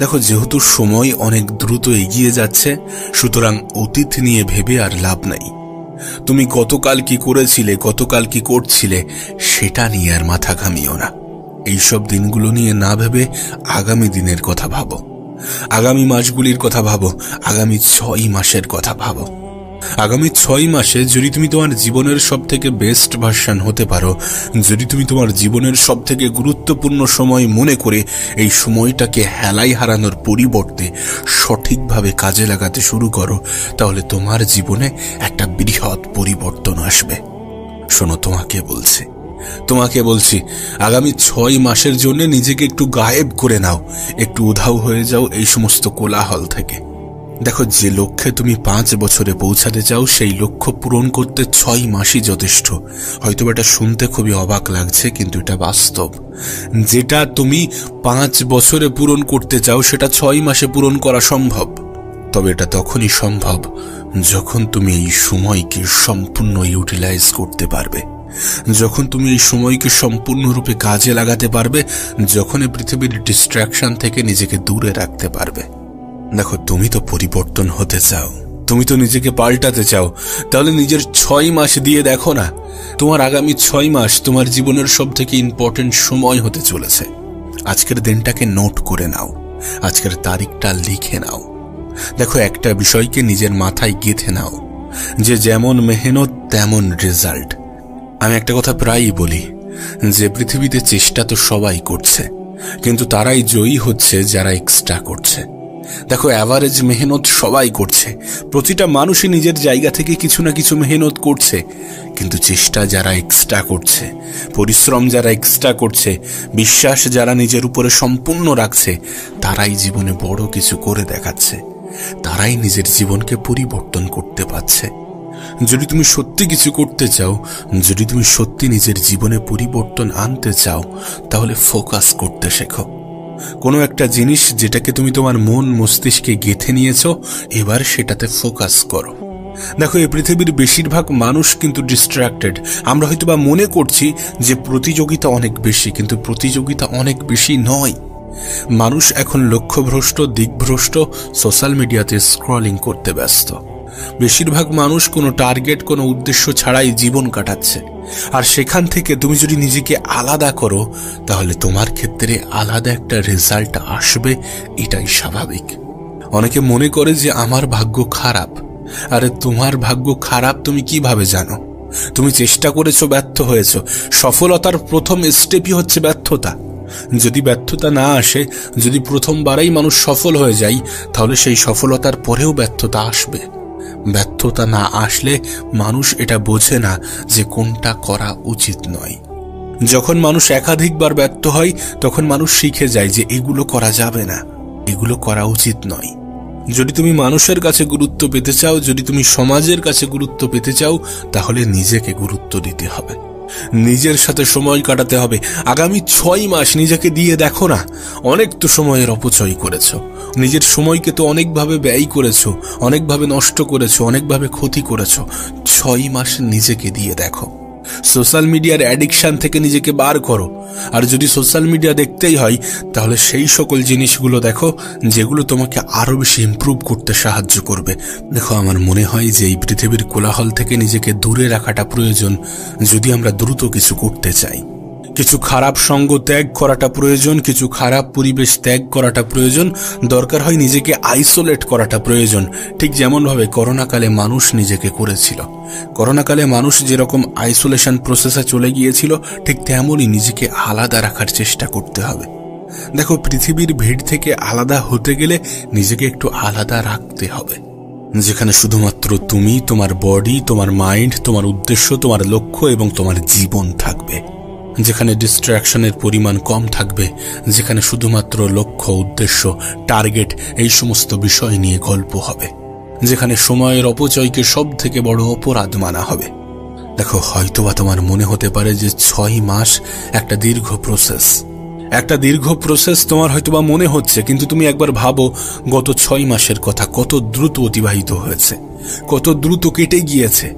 দেখো, যেহেতু সময় অনেক দ্রুত এগিয়ে যাচ্ছে, সুতরাং অতীত নিয়ে ভেবে আর লাভ নাই। তুমি গতকাল কি করেছিলে, গতকাল কি করছিলে, সেটা নিয়ে আর মাথা ঘামিও না। এইসব দিনগুলো নিয়ে না ভেবে আগামী দিনের কথা ভাবো, আগামী মাসগুলির কথা ভাবো, আগামী 6 মাসের কথা ভাবো। আগামী 6 মাসে যদি তুমি তোমার জীবনের সব থেকে বেস্ট ভার্সন হতে পারো, যদি তুমি তোমার জীবনের সব থেকে গুরুত্বপূর্ণ সময় মনে করে এই সময়টাকে হেলাই হারানোর পরিবর্তে সঠিকভাবে কাজে লাগাতে শুরু করো, তাহলে তোমার জীবনে একটা বৃহৎ পরিবর্তন আসবে। শোনো, তোমাকে বলছি আগামী 6 মাসের জন্য নিজেকে একটু গায়েব করে নাও, একটু উধাও হয়ে যাও এই সমস্ত কোলাহল থেকে। দেখো, যে লক্ষ্যে তুমি 5 বছরে পৌঁছাতে চাও, সেই লক্ষ্য পূরণ করতে 6 মাসই যথেষ্ট। হয়তো এটা শুনতে খুবই অবাক লাগছে, কিন্তু এটা বাস্তব। যেটা তুমি 5 বছরে পূরণ করতে চাও, সেটা 6 মাসে পূরণ করা সম্ভব। তবে এটা তখনই সম্ভব যখন তুমি এই সময়কে সম্পূর্ণ ইউটিলাইজ করতে পারবে, যখন তুমি এই সময়কে সম্পূর্ণরূপে কাজে লাগাতে পারবে, যখন এই পৃথিবীর ডিস্ট্রাকশন থেকে নিজেকে দূরে রাখতে পারবে। দেখো, তুমি তো পরিবর্তন হতে চাও, তুমি তো নিজেকে পাল্টাতে চাও, তাহলে নিজের 6 মাস দিয়ে দেখো না। তোমার আগামী 6 মাস তোমার জীবনের সব থেকে ইম্পর্টেন্ট সময় হতে চলেছে। আজকের দিনটাকে নোট করে নাও, আজকের তারিখটা লিখে নাও। দেখো, একটা বিষয়কে নিজের মাথায় গেঁথে নাও যে যেমন মেহনত তেমন রেজাল্ট। আমি একটা কথা প্রায়ই বলি যে পৃথিবীতে চেষ্টা তো সবাই করছে, কিন্তু তারাই জয়ী হচ্ছে যারা এক্সট্রা করছে। দেখো, অ্যাভারেজ মেহনত সবাই করছে, প্রতিটা মানুষই নিজের জায়গা থেকে কিছু না কিছু মেহনত করছে, কিন্তু চেষ্টা যারা এক্সট্রা করছে, পরিশ্রম যারা এক্সট্রা করছে, বিশ্বাস যারা নিজের উপরে সম্পূর্ণ রাখছে, তারাই জীবনে বড় কিছু করে দেখাচ্ছে, তারাই নিজের জীবনকে পরিবর্তন করতে পারছে। যদি তুমি সত্যি কিছু করতে চাও, যদি তুমি সত্যি নিজের জীবনে পরিবর্তন আনতে চাও, তাহলে ফোকাস করতে শেখো। কোনো একটা জিনিস যেটাকে তুমি তোমার মন মস্তিষ্কে গেঁথে নিয়েছো, এবার সেটাতে ফোকাস করো। দেখো, এই পৃথিবীর বেশিরভাগ মানুষ কিন্তু ডিস্ট্রাক্টেড। আমরা হয়তোবা মনে করছি যে প্রতিযোগিতা অনেক বেশি, কিন্তু প্রতিযোগিতা অনেক বেশি নয়। মানুষ এখন লক্ষ্যভ্রষ্ট, দিকভ্রষ্ট, সোশ্যাল মিডিয়াতে স্ক্রলিং করতে ব্যস্ত। বেশিরভাগ মানুষ কোনো টার্গেট, কোনো উদ্দেশ্য ছাড়াই জীবন কাটাচ্ছে। আর সেখান থেকে তুমি যদি নিজেকে আলাদা করো, তাহলে তোমার ক্ষেত্রে আলাদা একটা রেজাল্ট আসবে, এটাই স্বাভাবিক। অনেকে মনে করে যে আমার ভাগ্য খারাপ। আরে তোমার ভাগ্য খারাপ তুমি কিভাবে জানো? তুমি চেষ্টা করেছো, ব্যর্থ হয়েছো। সফলতার প্রথম স্টেপই হচ্ছে ব্যর্থতা। যদি ব্যর্থতা না আসে, যদি প্রথমবারেই মানুষ সফল হয়ে যায়, তাহলে সেই সফলতার পরেও ব্যর্থতা আসবে। ব্যর্থতা না আসলে মানুষ এটা বোঝে না যে কোনটা করা উচিত নয়। যখন মানুষ একাধিকবার ব্যর্থ হয়, তখন মানুষ শিখে যায় যে এগুলো করা যাবে না, এগুলো করা উচিত নয়। যদি তুমি মানুষের কাছে গুরুত্ব পেতে চাও, যদি তুমি সমাজের কাছে গুরুত্ব পেতে চাও, তাহলে নিজেকে গুরুত্ব দিতে হবে, নিজের সাথে সময় কাটাতে হবে। আগামী 6 মাস নিজেকে দিয়ে দেখো না। অনেক তো সময়ের অপচয় করেছো, নিজের সময়কে তো অনেকভাবে ব্যয় করেছো, অনেকভাবে নষ্ট করেছো, অনেকভাবে ক্ষতি করেছো। 6 মাস নিজেকে দিয়ে দেখো। সোশ্যাল মিডিয়ার অ্যাডিকশন থেকে নিজেকে বার করো। আর যদি সোশ্যাল মিডিয়া দেখতেই হয়, তাহলে সেই সকল জিনিসগুলো দেখো যেগুলো তোমাকে আরো বেশি ইমপ্রুভ করতে সাহায্য করবে। দেখো, আমার মনে হয় যে এই পৃথিবীর কোলাহল থেকে নিজেকে দূরে রাখাটা প্রয়োজন যদি আমরা দ্রুত কিছু করতে চাই। কিছু খারাপ সঙ্গ ত্যাগ করাটা প্রয়োজন, কিছু খারাপ পরিবেশ ত্যাগ করাটা প্রয়োজন, দরকার হয় নিজেকে আইসোলেট করাটা প্রয়োজন। ঠিক যেমনভাবে করোনাকালে মানুষ নিজেকে করেছিল। করোনাকালে মানুষ যেরকম আইসোলেশন প্রসেসে চলে গিয়েছিল, ঠিক তেমনই নিজেকে আলাদা রাখার চেষ্টা করতে হবে। দেখো, পৃথিবীর ভিড় থেকে আলাদা হতে গেলে নিজেকে একটু আলাদা রাখতে হবে, যেখানে শুধুমাত্র তুমি, তোমার বডি, তোমার মাইন্ড, তোমার উদ্দেশ্য, তোমার লক্ষ্য এবং তোমার জীবন থাকবে। যেখানে ডিস্ট্রাকশনের পরিমাণ কম থাকবে, যেখানে শুধুমাত্র লক্ষ্য, উদ্দেশ্য, টার্গেট এই সমস্ত বিষয় নিয়ে গল্প হবে, যেখানে সময়ের অপচয়কে সব থেকে বড় অপরাধ মানা হবে। দেখো, হয়তোবা তোমার মনে হতে পারে যে 6 মাস একটা দীর্ঘ প্রসেস। একটা দীর্ঘ প্রসেস তোমার হয়তোবা মনে হচ্ছে, কিন্তু তুমি একবার ভাবো গত 6 মাসের কথা, কত দ্রুত অতিবাহিত হয়েছে, কত দ্রুত কেটে গিয়েছে।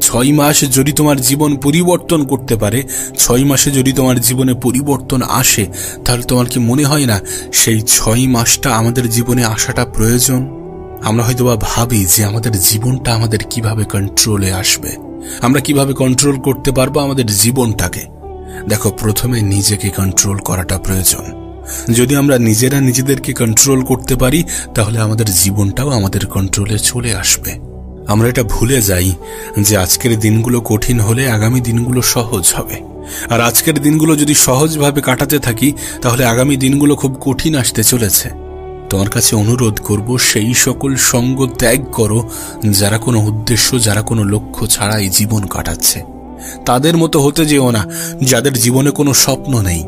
6 মাস যদি তোমার জীবন পরিবর্তন করতে পারে, 6 মাসে যদি তোমার জীবনে পরিবর্তন আসে, তাহলে তোমার কি মনে হয় না সেই 6 মাসটা আমাদের জীবনে আসাটা প্রয়োজন? আমরা হয়তোবা ভাবি যে আমাদের জীবনটা আমাদের কিভাবে কন্ট্রোলে আসবে, আমরা কিভাবে কন্ট্রোল করতে পারবো আমাদের জীবনটাকে। দেখো, প্রথমে নিজেকে কন্ট্রোল করাটা প্রয়োজন। যদি আমরা নিজেরা নিজেদেরকে কন্ট্রোল করতে পারি, তাহলে আমাদের জীবনটাও আমাদের কন্ট্রোলে চলে আসবে। আমরা এটা ভুলে যাই যে আজকের দিনগুলো কঠিন হলে আগামী দিনগুলো সহজ হবে, আর আজকের দিনগুলো যদি সহজভাবে কাটাতে থাকি, তাহলে আগামী দিনগুলো খুব কঠিন আসতে চলেছে। তোমার কাছে অনুরোধ করব, সেই সকল সঙ্গ ত্যাগ করো যারা কোনো উদ্দেশ্য, যারা কোনো লক্ষ্য ছাড়াই জীবন কাটাচ্ছে। তাদের মতো হতে যেও না যাদের জীবনে কোনো স্বপ্ন নেই।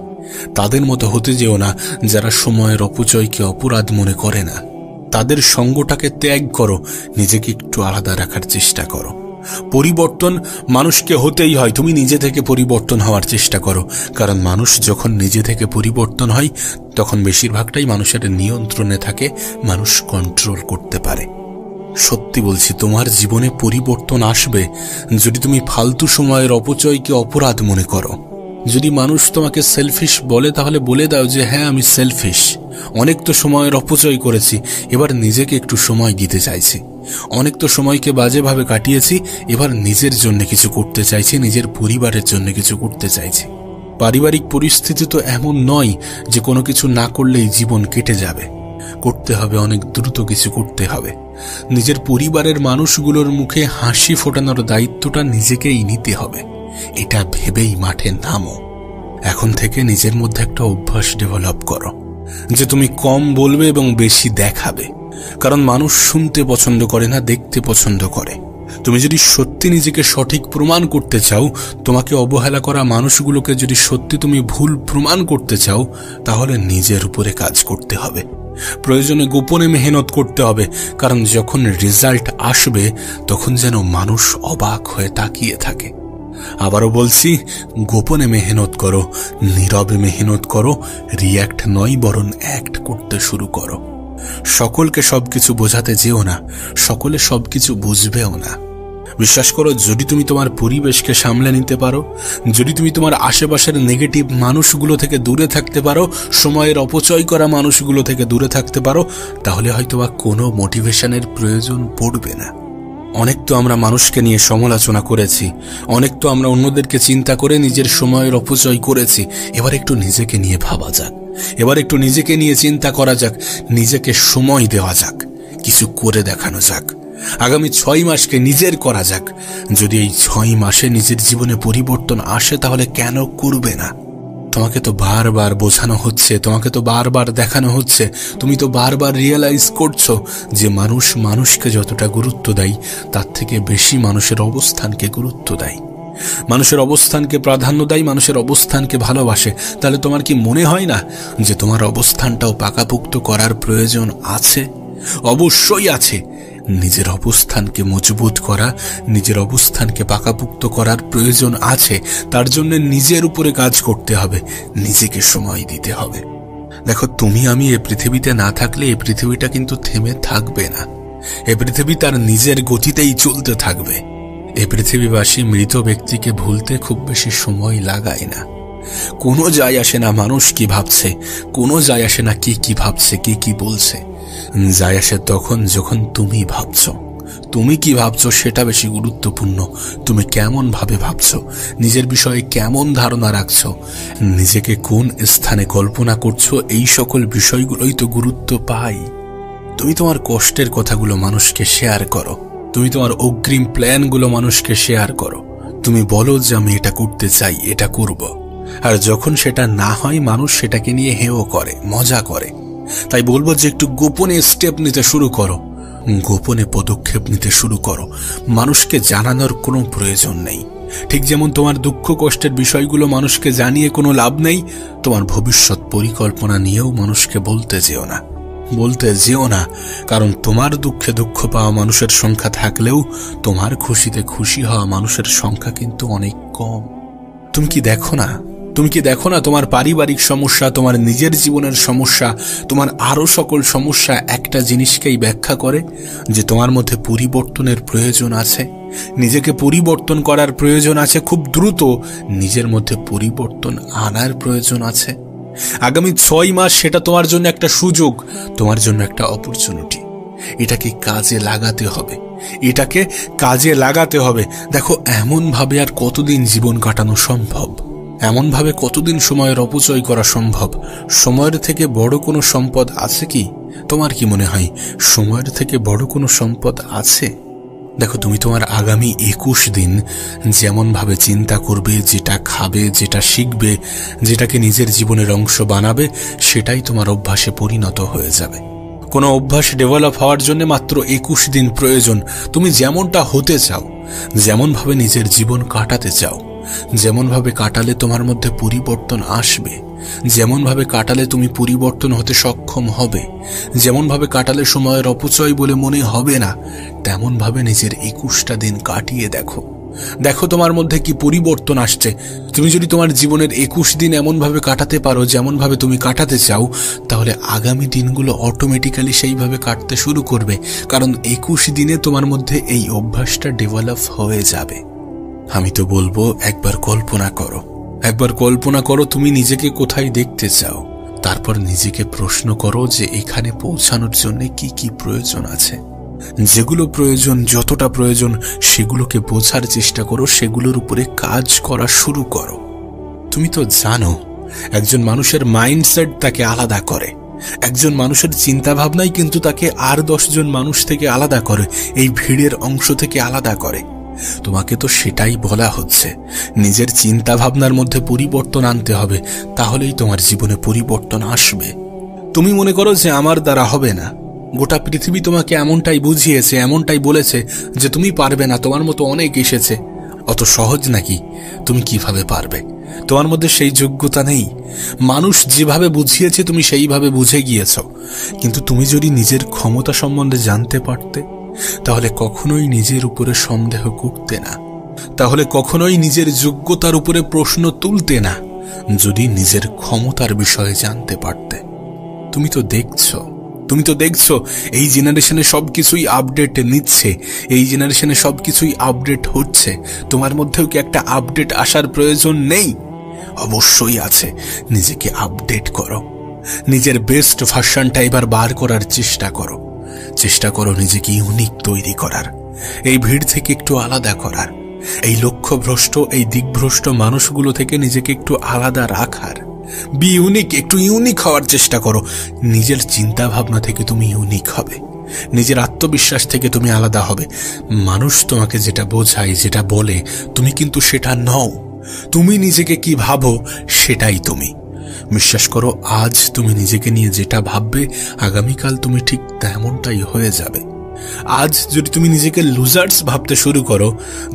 তাদের মতো হতে যেও না যারা সময়ের অপচয়কে অপরাধ মনে করে না। তাদের সঙ্গটাকে ত্যাগ করো, নিজেকে একটু আলাদা রাখার চেষ্টা করো। পরিবর্তন মানুষকে হতেই হয়, তুমি নিজে থেকে পরিবর্তন হওয়ার চেষ্টা করো। কারণ মানুষ যখন নিজে থেকে পরিবর্তন হয়, তখন বেশিরভাগটাই মানুষের নিয়ন্ত্রণে থাকে, মানুষ কন্ট্রোল করতে পারে। সত্যি বলছি, তোমার জীবনে পরিবর্তন আসবে যদি তুমি ফালতু সময়ের অপচয়কে অপরাধ মনে করো। যদি মানুষ তোমাকে সেলফিশ বলে, তাহলে বলে দাও যে হ্যাঁ, আমি সেলফিশ, অনেক তো সময়ের অপচয় করেছি, এবার নিজেকে একটু সময় দিতে চাইছি। অনেক তো সময়কে বাজেভাবে কাটিয়েছি, এবার নিজের জন্য কিছু করতে চাইছি, নিজের পরিবারের জন্য কিছু করতে চাইছি। পারিবারিক পরিস্থিতি তো এমন নয় যে কোনো কিছু না করলেই জীবন কেটে যাবে। করতে হবে, অনেক দ্রুত কিছু করতে হবে। নিজের পরিবারের মানুষগুলোর মুখে হাসি ফোটানোর দায়িত্বটা নিজেকেই নিতে হবে। এটা ভেবেই মাঠে নামো। এখন থেকে নিজের মধ্যে একটা অভ্যাস ডেভেলপ করো যে তুমি কম বলবে এবং বেশি দেখাবে। কারণ মানুষ শুনতে পছন্দ করে না, দেখতে পছন্দ করে। তুমি যদি সত্যি নিজেকে সঠিক প্রমাণ করতে চাও, তোমাকে অবহেলা করা মানুষগুলোকে যদি সত্যি তুমি ভুল প্রমাণ করতে চাও, তাহলে নিজের উপরে কাজ করতে হবে। প্রয়োজনে গোপনে মেহনত করতে হবে, কারণ যখন রেজাল্ট আসবে তখন যেন মানুষ অবাক হয়ে তাকিয়ে থাকে। আবারও বলছি, গোপনে মেহনত করো, নীরবে মেহনত করো, রিয়্যাক্ট নয় বরং অ্যাক্ট করতে শুরু করো। সকলকে সবকিছু বোঝাতে যেও না, সকলে সবকিছু বুঝবেও না। বিশ্বাস করো, যদি তুমি তোমার পরিবেশকে সামলে নিতে পারো, যদি তুমি তোমার আশেপাশের নেগেটিভ মানুষগুলো থেকে দূরে থাকতে পারো, সময়ের অপচয় করা মানুষগুলো থেকে দূরে থাকতে পারো, তাহলে হয়তো বা কোনো মোটিভেশনের প্রয়োজন পড়বে না। অনেক তো আমরা মানুষকে নিয়ে সমালোচনা করেছি, অনেক তো আমরা অন্যদেরকে চিন্তা করে নিজের সময়ের অপচয় করেছি। এবার একটু নিজেকে নিয়ে ভাবা যাক, এবার একটু নিজেকে নিয়ে চিন্তা করা যাক, নিজেকে সময় দেওয়া যাক, কিছু করে দেখানো যাক। আগামী 6 মাসকে নিজের করা যাক। যদি এই 6 মাসে নিজের জীবনে পরিবর্তন আসে তাহলে কেন করবে না? তোমাকে তো বারবার বোঝানো হচ্ছে, তোমাকে তো বারবার দেখানো হচ্ছে, তুমি তো বারবার রিয়েলাইজ করছো যে মানুষ মানুষকে যতটা গুরুত্ব দেয় তার থেকে বেশি মানুষের অবস্থানকে গুরুত্ব দেয়, মানুষের অবস্থানকে প্রাধান্য দেয়, মানুষের অবস্থানকে ভালোবাসে। তাহলে তোমার কি মনে হয় না যে তোমার অবস্থানটাও পাকাপোক্ত করার প্রয়োজন আছে? অবশ্যই আছে। নিজের অবস্থানকে মজবুত করা, নিজের অবস্থানকে পাকাপোক্ত করার প্রয়োজন আছে। তার জন্য নিজের উপরে কাজ করতে হবে, নিজেকে সময় দিতে হবে। দেখো, তুমি আমি এই পৃথিবীতে না থাকলে এই পৃথিবীটা কিন্তু থেমে থাকবে না। এই পৃথিবী তার নিজের গতিতেই চলতে থাকবে। এই পৃথিবীবাসী মৃত ব্যক্তিকে ভুলতে খুব বেশি সময় লাগায় না। কোনো যায় আসে না মানুষ কি ভাবছে, কোনো যায় আসে না কে কি ভাবছে, কে কি বলছে। যায় আসে তখন যখন তুমি ভাবছো। তুমি কি ভাবছো সেটা বেশি গুরুত্বপূর্ণ। তুমি কেমন ভাবে ভাবছো, নিজের বিষয়ে কেমন ধারণা রাখছো, নিজেকে কোন স্থানে কল্পনা করছো, এই সকল বিষয়গুলোই তো গুরুত্ব পায়। তুমি তোমার কষ্টের কথাগুলো মানুষকে শেয়ার করো, তুমি তোমার অগ্রিম প্ল্যানগুলো মানুষকে শেয়ার করো। তুমি বলো যে আমি এটা করতে চাই, এটা করব। আর যখন সেটা না হয় মানুষ সেটাকে নিয়ে হেও করে, মজা করে। তাই বলবো যে একটু গোপনে স্টেপ নিতে শুরু করো, গোপনে পদক্ষেপ নিতে শুরু করো। মানুষকে জানানোর কোনো প্রয়োজন নেই। ঠিক যেমন তোমার দুঃখ কষ্টের বিষয়গুলো মানুষকে জানিয়ে কোনো লাভ নেই, তোমার ভবিষ্যৎ পরিকল্পনা নিয়েও মানুষকে বলতে যেও না। কারণ তোমার দুঃখে দুঃখ পাওয়া মানুষের সংখ্যা থাকলেও তোমার খুশিতে খুশি হওয়া মানুষের সংখ্যা কিন্তু অনেক কম। তুমি কি দেখো না তোমার পারিবারিক সমস্যা, তোমার নিজের জীবনের সমস্যা, তোমার আরো সকল সমস্যা একটা জিনিসকেই ব্যাখ্যা করে যে তোমার মধ্যে পরিবর্তনের প্রয়োজন আছে, নিজেকে পরিবর্তন করার প্রয়োজন আছে, খুব দ্রুত নিজের মধ্যে পরিবর্তন আনার প্রয়োজন আছে। আগামী 6 মাস সেটা তোমার জন্য একটা সুযোগ, তোমার জন্য একটা অপরচুনিটি। এটাকে কাজে লাগাতে হবে। দেখো, এমন ভাবে আর কতদিন জীবন কাটানো সম্ভব? এমন ভাবে কতদিন সময়ের অপচয় করা সম্ভব? সময়ের থেকে বড় কোনো সম্পদ আছে কি? তোমার কি মনে হয় সময়ের থেকে বড় কোনো সম্পদ আছে? দেখো, তুমি তোমার আগামী 21 দিন যেমন ভাবে চিন্তা করবে, যেটা খাবে, যেটা শিখবে, যেটাকে নিজের জীবনের অংশ বানাবে, সেটাই তোমার অভ্যাসে পরিণত হয়ে যাবে। কোনো অভ্যাস ডেভেলপ হওয়ার জন্য মাত্র 21 দিন প্রয়োজন। তুমি যেমনটা হতে চাও, যেমন ভাবে নিজের জীবন কাটাতে চাও, যেমন ভাবে কাটালে তোমার মধ্যে পরিবর্তন আসবে, যেমন ভাবে কাটালে তুমি পরিবর্তন হতে সক্ষম হবে, যেমন ভাবে কাটালে সময়ের অপচয় বলে মনে হবে না, তেমন ভাবে নিজের 21টা দিন কাটিয়ে দেখো তোমার মধ্যে কি পরিবর্তন আসছে। তুমি যদি তোমার জীবনের 21 দিন এমন ভাবে কাটাতে পারো যেমন ভাবে তুমি কাটাতে চাও, তাহলে আগামী দিনগুলো অটোমেটিক্যালি সেইভাবে কাটতে শুরু করবে। কারণ 21 দিনে তোমার মধ্যে এই অভ্যাসটা ডেভেলপ হয়ে যাবে। আমি তো বলবো, একবার কল্পনা করো তুমি নিজেকে কোথায় দেখতে চাও। তারপর নিজেকে প্রশ্ন করো যে এখানে পৌঁছানোর জন্য কি কি প্রয়োজন আছে। যেগুলো প্রয়োজন, যতটা প্রয়োজন, সেগুলোকে বোঝার চেষ্টা করো, সেগুলোর উপরে কাজ করা শুরু করো। তুমি তো জানো, একজন মানুষের মাইন্ডসেট তাকে আলাদা করে, একজন মানুষের চিন্তা ভাবনাই কিন্তু তাকে আর 10 জন মানুষ থেকে আলাদা করে, এই ভিড়ের অংশ থেকে আলাদা করে। তোমাকে তো সেটাই বলা হচ্ছে, নিজের চিন্তা ভাবনার মধ্যে পরিবর্তন আনতে হবে, তাহলেই তোমার জীবনে পরিবর্তন আসবে। তুমি মনে করো যে আমার দ্বারা হবে না, গোটা পৃথিবী তোমাকে এমনটাই বুঝিয়েছে, এমনটাই বলেছে যে তুমি পারবে না, তোমার মতো অনেক এসেছে, অত সহজ নাকি? তুমি কিভাবে পারবে? তোমার মধ্যে সেই যোগ্যতা নেই। মানুষ যেভাবে বুঝিয়েছে তুমি সেইভাবে বুঝে গিয়েছ। কিন্তু তুমি যদি নিজের ক্ষমতা সম্বন্ধে জানতে পারতে, তাহলে কখনোই নিজের উপরে সন্দেহ করতে না, তাহলে কখনোই নিজের যোগ্যতার উপরে প্রশ্ন তুলতে না। যদি নিজের ক্ষমতার বিষয়ে জানতে পারতে। তুমি তো দেখছো এই জেনারেশনে সবকিছুই আপডেট নিচ্ছে, এই জেনারেশনে সবকিছুই আপডেট হচ্ছে। তোমার মধ্যেও কি একটা আপডেট আসার প্রয়োজন নেই? অবশ্যই আছে। নিজেকে আপডেট করো, নিজের বেস্ট ভার্সনটা এবার বার করার চেষ্টা করো নিজেকে ইউনিক তৈরি করার, এই ভিড় থেকে একটু আলাদা করার, এই লক্ষ্যভ্রষ্ট, এই দিকভ্রষ্ট মানুষগুলো থেকে নিজেকে একটু আলাদা রাখার। বি ইউনিক, একটু ইউনিক হওয়ার চেষ্টা করো। নিজের চিন্তা ভাবনা থেকে তুমি ইউনিক হবে, নিজের আত্মবিশ্বাস থেকে তুমি আলাদা হবে। মানুষ তোমাকে যেটা বোঝায়, যেটা বলে, তুমি কিন্তু সেটা নও। তুমি নিজেকে কি ভাবো সেটাই তুমি। বিশ্বাস করো, আজ তুমি নিজেকে নিয়ে যেটা ভাববে, আগামীকাল তুমি ঠিক তেমনটাই হয়ে যাবে। আজ যদি তুমি নিজেকে লুজার্স ভাবতে শুরু করো,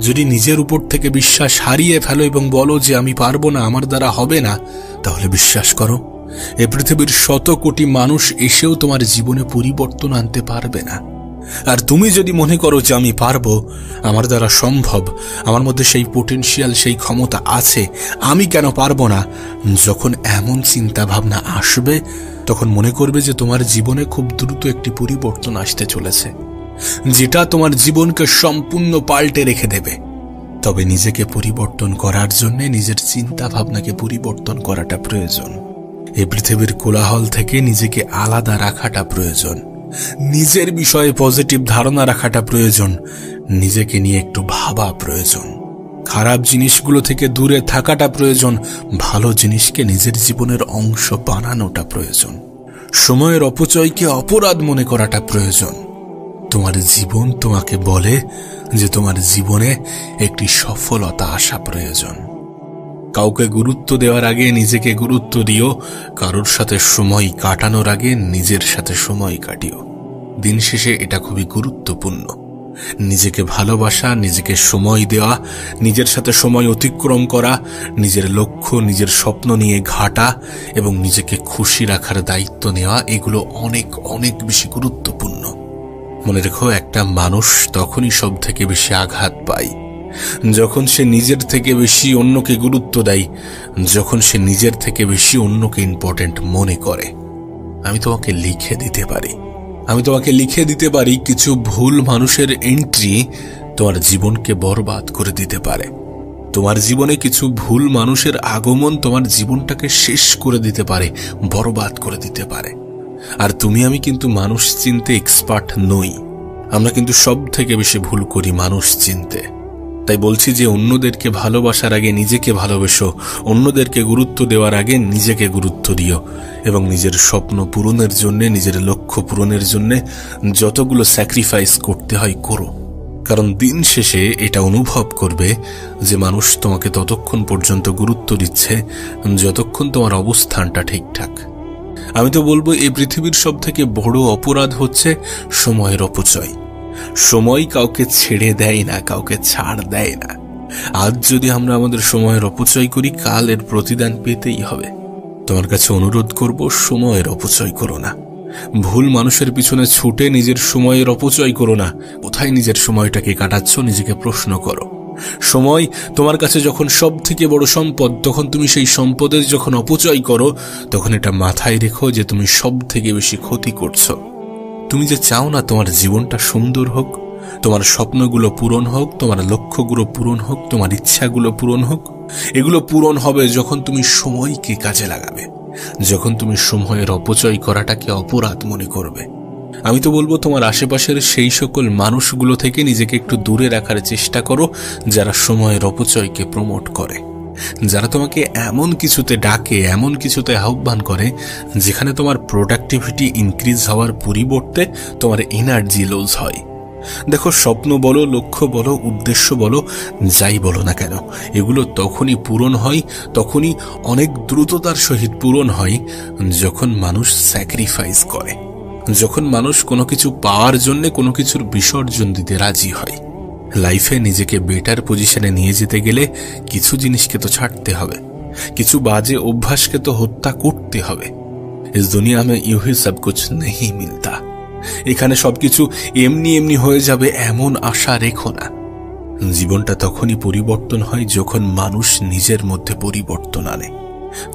যদি নিজের উপর থেকে বিশ্বাস হারিয়ে ফেলো এবং বলো যে আমি পারবো না, আমার দ্বারা হবে না, তাহলে বিশ্বাস করো, এ পৃথিবীর 100 কোটি মানুষ এসেও তোমার জীবনে পরিবর্তন আনতে পারবে না। আর তুমি যদি মনে করো যে আমি পারবো, আমার দ্বারা সম্ভব, আমার মধ্যে সেই পোটেনশিয়াল, সেই ক্ষমতা আছে, আমি কেন পারবো না, যখন এমন চিন্তা ভাবনা আসবে, তখন মনে করবে যে তোমার জীবনে খুব দ্রুত একটি পরিবর্তন আসতে চলেছে, যেটা তোমার জীবনকে সম্পূর্ণ পাল্টে রেখে দেবে। তবে নিজেকে পরিবর্তন করার জন্য নিজের চিন্তা ভাবনাকে পরিবর্তন করাটা প্রয়োজন। এই পৃথিবীর কোলাহল থেকে নিজেকে আলাদা রাখাটা প্রয়োজন, নিজের বিষয়ে পজিটিভ ধারণা রাখাটা প্রয়োজন, নিজেকে নিয়ে একটু ভাবা প্রয়োজন, খারাপ জিনিসগুলো থেকে দূরে থাকাটা প্রয়োজন, ভালো জিনিসকে নিজের জীবনের অংশ বানানোটা প্রয়োজন, সময়ের অপচয়কে অপরাধ মনে করাটা প্রয়োজন। তোমার জীবন তোমাকে বলে যে তোমার জীবনে একটি সফলতা আসা প্রয়োজন। কাউকে গুরুত্ব দেওয়ার আগে নিজেকে গুরুত্ব দিও, কারোর সাথে সময় কাটানোর আগে নিজের সাথে সময় কাটিও। দিন শেষে এটা খুবই গুরুত্বপূর্ণ। নিজেকে ভালোবাসা, নিজেকে সময় দেওয়া, নিজের সাথে সময় অতিক্রম করা, নিজের লক্ষ্য, নিজের স্বপ্ন নিয়ে ঘাটা এবং নিজেকে খুশি রাখার দায়িত্ব নেওয়া, এগুলো অনেক অনেক বেশি গুরুত্বপূর্ণ। মনে রেখো, একটা মানুষ তখনই সব থেকে বেশি আঘাত পায় যখন সে নিজের থেকে বেশি অন্যকে গুরুত্ব দেয়, যখন সে নিজের থেকে বেশি অন্যকে ইম্পর্টেন্ট মনে করে। আমি তোমাকে লিখে দিতে পারি কিছু ভুল মানুষের এন্ট্রি তোমার জীবনকে বরবাদ করে দিতে পারে। তোমার জীবনে কিছু ভুল মানুষের আগমন তোমার জীবনটাকে শেষ করে দিতে পারে, বরবাদ করে দিতে পারে। আর তুমি আমি কিন্তু মানুষ চিনতে এক্সপার্ট নই। আমরা কিন্তু সব থেকে বেশি ভুল করি মানুষ চিনতে। তাই বলছি যে অন্যদেরকে ভালোবাসার আগে নিজেকে ভালোবেসো, অন্যদেরকে গুরুত্ব দেওয়ার আগে নিজেকে গুরুত্ব দিও এবং নিজের স্বপ্ন পূরণের জন্য, নিজের লক্ষ্য পূরণের জন্য যতগুলো স্যাক্রিফাইস করতে হয় করো। কারণ দিন শেষে এটা অনুভব করবে যে মানুষ তোমাকে ততক্ষণ পর্যন্ত গুরুত্ব দিচ্ছে যতক্ষণ তোমার অবস্থানটা ঠিকঠাক। আমি তো বলবো, এই পৃথিবীর সব থেকে বড় অপরাধ হচ্ছে সময়ের অপচয়। সময় কাউকে ছেড়ে দেয় না, কাউকে ছাড় দেয় না। আজ যদি আমরা আমাদের সময়ের অপচয় করি, কাল এর প্রতিদান পেতেই হবে। তোমার কাছে অনুরোধ করব, সময়ের অপচয় করো না। ভুল মানুষের পিছনে ছুটে নিজের সময়ের অপচয় করো না। কোথায় নিজের সময়টাকে কাটাচ্ছ, নিজেকে প্রশ্ন করো। সময় তোমার কাছে যখন সব থেকে বড় সম্পদ, তখন তুমি সেই সম্পদের যখন অপচয় করো, তখন এটা মাথায় রেখো যে তুমি সব থেকে বেশি ক্ষতি করছো। তুমি যে চাও না তোমার জীবনটা সুন্দর হোক, তোমার স্বপ্নগুলো পূরণ হোক, তোমার লক্ষ্যগুলো পূরণ হোক, তোমার ইচ্ছাগুলো পূরণ হোক, এগুলো পূরণ হবে যখন তুমি সময়কে কাজে লাগাবে, যখন তুমি সময়ের অপচয় করাটাকে অপরাধ মনে করবে। আমি তো বলবো, তোমার আশেপাশের সেই সকল মানুষগুলো থেকে নিজেকে একটু দূরে রাখার চেষ্টা করো যারা সময়ের অপচয়কে প্রমোট করে, যারা তোমাকে এমন কিছুতে ডাকে, এমন কিছুতে আহ্বান করে যেখানে তোমার প্রোডাক্টিভিটি ইনক্রিজ হওয়ার পরিবর্তে তোমার এনার্জি লুজ হয়। দেখো, স্বপ্ন বলো, লক্ষ্য বলো, উদ্দেশ্য বলো, যাই বলো না কেন, এগুলো তখনই পূরণ হয়, তখনই অনেক দ্রুততার সহিত পূরণ হয় যখন মানুষ স্যাক্রিফাইস করে, যখন মানুষ কোনো কিছু পাওয়ার জন্য কোনো কিছুর বিসর্জন দিতে রাজি হয়। লাইফে নিজেকে বেটার পজিশনে নিয়ে যেতে গেলে কিছু জিনিসকে তো ছাড়তে হবে, কিছু বাজে অভ্যাসকে তো হত্যা করতে হবে। इस दुनिया में यूं ही सब कुछ नहीं मिलता। এখানে সবকিছু এমনি এমনি হয়ে যাবে এমন আশা রেখো না। জীবনটা তখনই পরিবর্তন হয় যখন মানুষ নিজের মধ্যে পরিবর্তন আনে,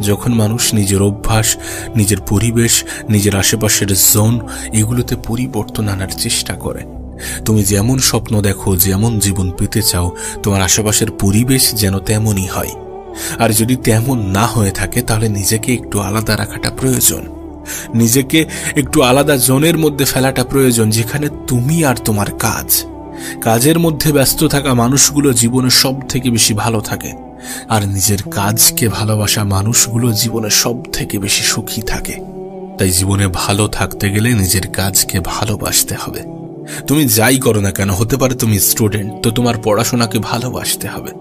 যখন মানুষ নিজের অভ্যাস, নিজের পরিবেশ, নিজের আশেপাশের জোন এগুলোতে পরিবর্তন আনার চেষ্টা করে। তুমি যেমন স্বপ্ন দেখো, যেমন জীবন পেতে চাও, তোমার আশেপাশের পরিবেশ যেন তেমনই হয়। আর যদি তেমন না হয়ে থাকে তাহলে নিজেকে একটু আলাদা রাখাটা প্রয়োজন, নিজেকে একটু আলাদা জোনের মধ্যে ফেলাটা প্রয়োজন, যেখানে তুমি আর তোমার কাজের মধ্যে ব্যস্ত থাকা মানুষগুলো জীবনে সব থেকে বেশি ভালো থাকে, আর নিজের কাজকে ভালোবাসা মানুষগুলো জীবনে সব থেকে বেশি সুখী থাকে। তাই জীবনে ভালো থাকতে গেলে নিজের কাজকে ভালোবাসতে হবে। তুমি যাই করো না কেন, হতে পারে তুমি স্টুডেন্ট, তো তোমার পড়াশোনাকে ভালোবাসতে হবে।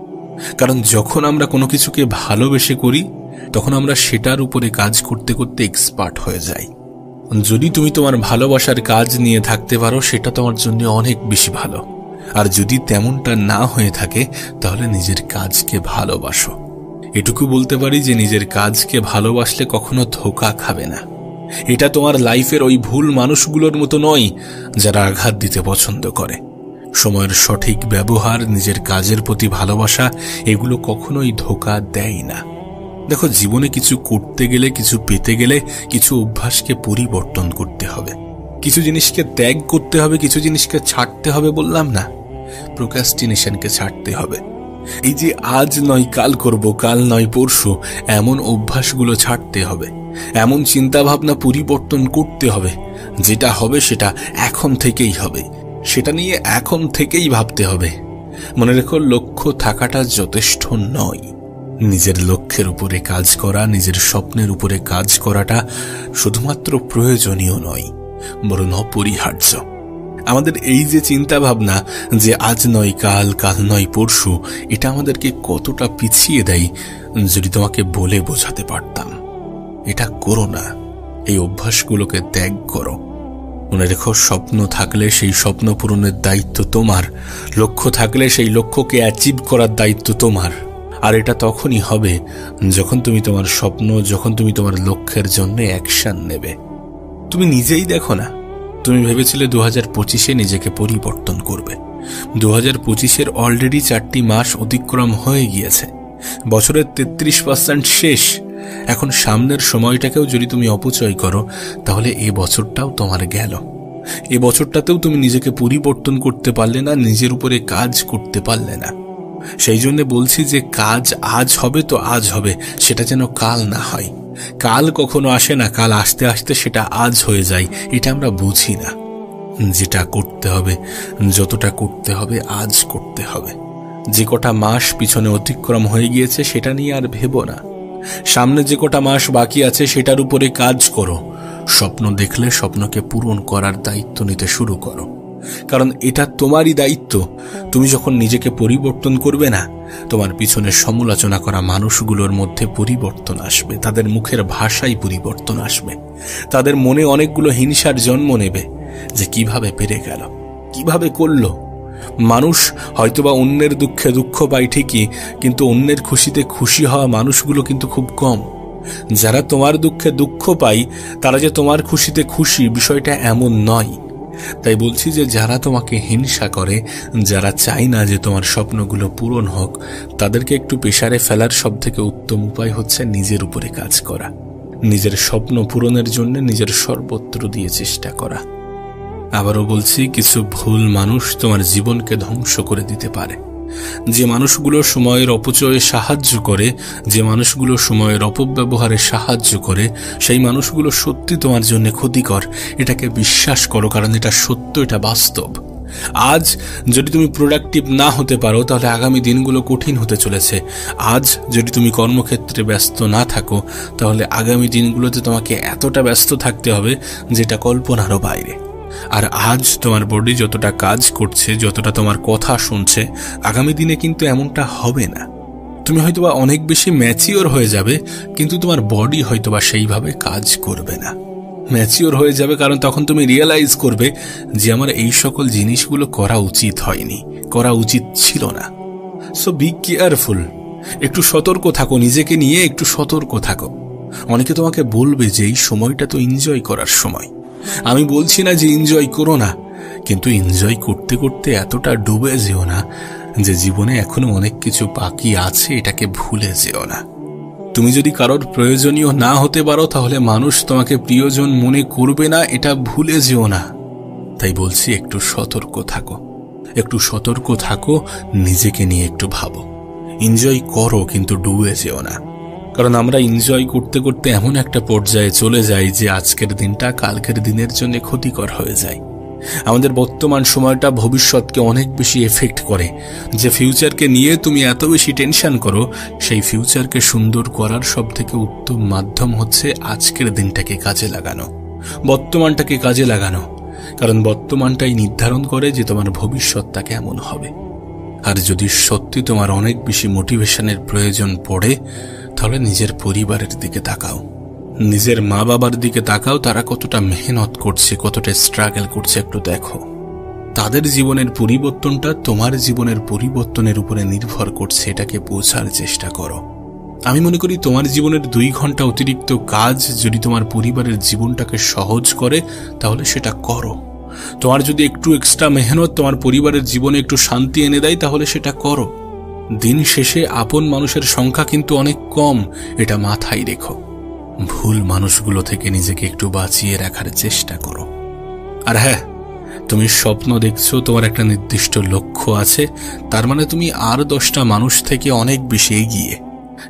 কারণ যখন আমরা কোনো কিছুকে ভালোবেসে করি তখন আমরা সেটার উপরে কাজ করতে করতে এক্সপার্ট হয়ে যাই। যদি তুমি তোমার ভালোবাসার কাজ নিয়ে থাকতে পারো সেটা তোমার জন্য অনেক বেশি ভালো। আর যদি তেমনটা না হয়ে থাকে তাহলে নিজের কাজকে ভালোবাসো। এটুকু বলতে পারি যে নিজের কাজকে ভালোবাসলে কখনো ধোঁকা খাবে না। এটা তোমার লাইফের ওই ভুল মানুষগুলোর মতো নয় যারা আঘাত দিতে পছন্দ করে। সময়ের সঠিক ব্যবহার, নিজের কাজের প্রতি ভালোবাসা এগুলো কখনোই ধোঁকা দেয় না। দেখো, জীবনে কিছু করতে গেলে, কিছু পেতে গেলে কিছু অভ্যাসকে পরিবর্তন করতে হবে, কিছু জিনিসকে ত্যাগ করতে হবে, কিছু জিনিসকে ছাড়তে হবে। বললাম না, প্রোক্রাস্টিনেশনকে ছাড়তে হবে। এই যে আজ নয় কাল করব, কাল নয় পরশু, এমন অভ্যাসগুলো ছাড়তে হবে, এমন চিন্তা ভাবনা পরিবর্তন করতে হবে। যেটা হবে সেটা এখন থেকেই হবে, সেটা নিয়ে এখন থেকেই ভাবতে হবে। মনে রেখো, লক্ষ্য থাকাটা যথেষ্ট নয়। নিজের লক্ষ্যের উপরে কাজ করা, নিজের স্বপ্নের উপরে কাজ করাটা শুধুমাত্র প্রয়োজনীয় নয়, বরং অপরিহার্য। আমাদের এই যে চিন্তা ভাবনা যে আজ নয় কাল, কাল নয় পরশু, এটা আমাদেরকে কতটা পিছিয়ে দেয় যদি তোমাকে বলে বোঝাতে পারতাম। এটা করো না, এই অভ্যাসগুলোকে ত্যাগ করো। মনে রেখো, স্বপ্ন থাকলে সেই স্বপ্ন পূরণের দায়িত্ব তোমার, লক্ষ্য থাকলে সেই লক্ষ্যকে অ্যাচিভ করার দায়িত্ব তোমার। আর এটা তখনই হবে যখন তুমি তোমার স্বপ্ন, যখন তুমি তোমার লক্ষ্যের জন্য অ্যাকশন নেবে। তুমি নিজেই দেখো না, তুমি ভেবেছিলে 2025-এ নিজেকে পরিবর্তন করবে। 2025-এর অলরেডি 4টি মাস অতিক্রম হয়ে গিয়েছে, বছরের 33% শেষ। এখন সামনের সময়টাকেও যদি তুমি অপচয় করো তাহলে এই বছরটাও তোমার গেল। এই বছরটাতেও তুমি নিজেকে পরিবর্তন করতে পারলে না, নিজের উপরে কাজ করতে পারলে না। সেই জন্য বলছি যে কাজ আজ হবে তো আজ হবে, সেটা যেন কাল না হয়। কাল কখনো আসে না, কাল আসতে আসতে সেটা আজ হয়ে যায়। এটা আমরা বুঝি না। যেটা করতে হবে, যতটা করতে হবে আজ করতে হবে। যে কটা মাস পিছনে অতিক্রম হয়ে গিয়েছে সেটা নিয়ে আর ভেবো না। সামনে যে কটা মাস বাকি আছে সেটার উপরে কাজ করো। স্বপ্ন দেখলে স্বপ্নকে পূরণ করার দায়িত্ব নিতে শুরু করো, কারণ এটা তোমারই দায়িত্ব। তুমি যখন নিজেকে পরিবর্তন করবে না, তোমার পিছনে সমালোচনা করা মানুষগুলোর মধ্যে পরিবর্তন আসবে, তাদের মুখের ভাষায় পরিবর্তন আসবে, তাদের মনে অনেকগুলো হিংসার জন্ম নেবে যে কিভাবে পেরে গেল, কিভাবে করলো। মানুষ হয়তোবা অন্যের দুঃখে দুঃখ পায় ঠিকই, কিন্তু অন্যের খুশিতে খুশি হওয়া মানুষগুলো কিন্তু খুব কম। যারা তোমার দুঃখে দুঃখ পায় তারা যে তোমার খুশিতে খুশি, বিষয়টা এমন নয়। তাই বলছি যে যারা তোমাকে হিংসা করে, যারা চায় না যে তোমার স্বপ্নগুলো পূরণ হোক, তাদেরকে একটু পেশারে ফেলার সবথেকে উত্তম উপায় হচ্ছে নিজের উপরে কাজ করা, নিজের স্বপ্ন পূরণের জন্য নিজের সর্বত্র দিয়ে চেষ্টা করা। আবারও বলছি, কিছু ভুল মানুষ তোমার জীবনকে ধ্বংস করে দিতে পারে। যে মানুষগুলো সময়ের অপচয়ে সাহায্য করে, যে মানুষগুলো সময়ের অপব্যবহারে সাহায্য করে, সেই মানুষগুলো সত্যি তোমার জন্য ক্ষতিকর। এটাকে বিশ্বাস করো, কারণ এটা সত্য, এটা বাস্তব। আজ যদি তুমি প্রোডাক্টিভ না হতে পারো তাহলে আগামী দিনগুলো কঠিন হতে চলেছে। আজ যদি তুমি কর্মক্ষেত্রে ব্যস্ত না থাকো তাহলে আগামী দিনগুলোতে তোমাকে এতটা ব্যস্ত থাকতে হবে যেটা কল্পনারও বাইরে। আর আজ তোমার বডি যতটা কাজ করছে, যতটা তোমার কথা শুনছে, আগামী দিনে কিন্তু এমনটা হবে না। তুমি হয়তোবা অনেক বেশি ম্যাচিওর হয়ে যাবে, কিন্তু তোমার বডি হয়তোবা সেইভাবে কাজ করবে না। ম্যাচিওর হয়ে যাবে, কারণ তখন তুমি রিয়েলাইজ করবে যে আমার এই সকল জিনিসগুলো করা উচিত হয়নি, করা উচিত ছিল না। সো বি কেয়ারফুল, একটু সতর্ক থাকো, নিজেকে নিয়ে একটু সতর্ক থাকো। অনেকে তোমাকে বলবে যে এই সময়টা তো এনজয় করার সময়। আমি বলছি না যে এনজয় করো না, কিন্তু এনজয় করতে করতে এতটা ডুবে যেও না যে জীবনে এখনো অনেক কিছু বাকি আছে, এটাকে ভুলে যেও না। তুমি যদি কারোর প্রয়োজনীয় না হতে পারো তাহলে মানুষ তোমাকে প্রিয়জন মনে করবে না, এটা ভুলে যেও না। তাই বলছি একটু সতর্ক থাকো, একটু সতর্ক থাকো, নিজেকে নিয়ে একটু ভাবো। এনজয় করো কিন্তু ডুবে যেও না, কারণ আমরা এনজয় করতে করতে এমন একটা পর্যায়ে চলে যাই যে আজকের দিনটা কালকের দিনের জন্য ক্ষতিকর হয়ে যায়। আমাদের বর্তমান সময়টা ভবিষ্যৎকে অনেক বেশি এফেক্ট করে। যে ফিউচারকে নিয়ে তুমি এত বেশি টেনশন করো, সেই ফিউচারকে সুন্দর করার সব থেকে উত্তম মাধ্যম হচ্ছে আজকের দিনটাকে কাজে লাগানো, বর্তমানটাকে কাজে লাগানো। কারণ বর্তমানটাই নির্ধারণ করে যে তোমার ভবিষ্যৎটা কেমন হবে। আর যদি সত্যি তোমার অনেক বেশি মোটিভেশনের প্রয়োজন পড়ে, তাহলে নিজের পরিবারের দিকে তাকাও, নিজের মা বাবার দিকে তাকাও। তারা কতটা মেহনত করছে, কতটা স্ট্রাগল করছে একটু দেখো। তাদের জীবনের পরিবর্তনটা তোমার জীবনের পরিবর্তনের উপরে নির্ভর করছে, এটাকে বোঝার চেষ্টা করো। আমি মনে করি তোমার জীবনের 2 ঘন্টা অতিরিক্ত কাজ যদি তোমার পরিবারের জীবনটাকে সহজ করে, তাহলে সেটা করো। তোমার যদি একটু এক্সট্রা মেহনত তোমার পরিবারের জীবনে একটু শান্তি এনে দেয়, তাহলে সেটা করো। দিন শেষে আপন মানুষের সংখ্যা কিন্তু অনেক কম, এটা মাথায় রেখো। ভুল মানুষগুলো থেকে নিজেকে একটু বাঁচিয়ে রাখার চেষ্টা করো। আর হ্যাঁ, তুমি স্বপ্ন দেখছো, তোমার একটা নির্দিষ্ট লক্ষ্য আছে, তার মানে তুমি আর 10টা মানুষ থেকে অনেক বেশি এগিয়ে।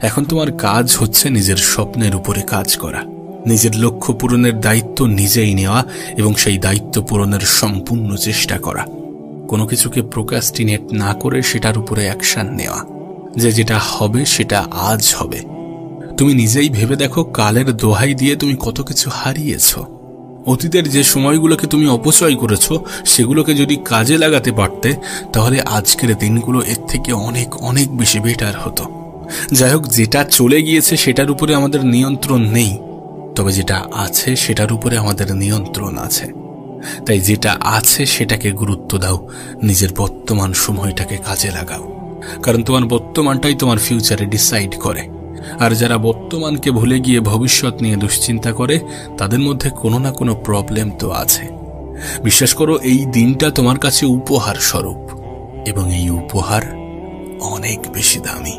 এখন তোমার কাজ হচ্ছে নিজের স্বপ্নের উপরে কাজ করা, নিজের লক্ষ্য পূরণের দায়িত্ব নিজেই নেওয়া এবং সেই দায়িত্ব পূরণের সম্পূর্ণ চেষ্টা করা। কোনো কিছুকে প্রোক্রাস্টিনেট না করে সেটার উপরে অ্যাকশন নেওয়া, যে যেটা হবে সেটা আজ হবে। তুমি নিজেই ভেবে দেখো, কালের দোহাই দিয়ে তুমি কত কিছু হারিয়েছ। অতীতের যে সময়গুলোকে তুমি অপচয় করেছো, সেগুলোকে যদি কাজে লাগাতে পারতে, তাহলে আজকের দিনগুলো এর থেকে অনেক অনেক বেশি বেটার হতো। যাই হোক, যেটা চলে গিয়েছে সেটার উপরে আমাদের নিয়ন্ত্রণ নেই, তবে যেটা আছে সেটার উপরে আমাদের নিয়ন্ত্রণ আছে। তাই যেটা আছে সেটাকে গুরুত্ব দাও, নিজের বর্তমান সময়টাকে কাজে লাগাও, কারণ তোমার বর্তমানটাই তোমার ফিউচারে ডিসাইড করে। আর যারা বর্তমানকে ভুলে গিয়ে ভবিষ্যৎ নিয়ে দুশ্চিন্তা করে, তাদের মধ্যে কোনো না কোনো প্রবলেম তো আছে। বিশ্বাস করো, এই দিনটা তোমার কাছে উপহার স্বরূপ, এবং এই উপহার অনেক বেশি দামি।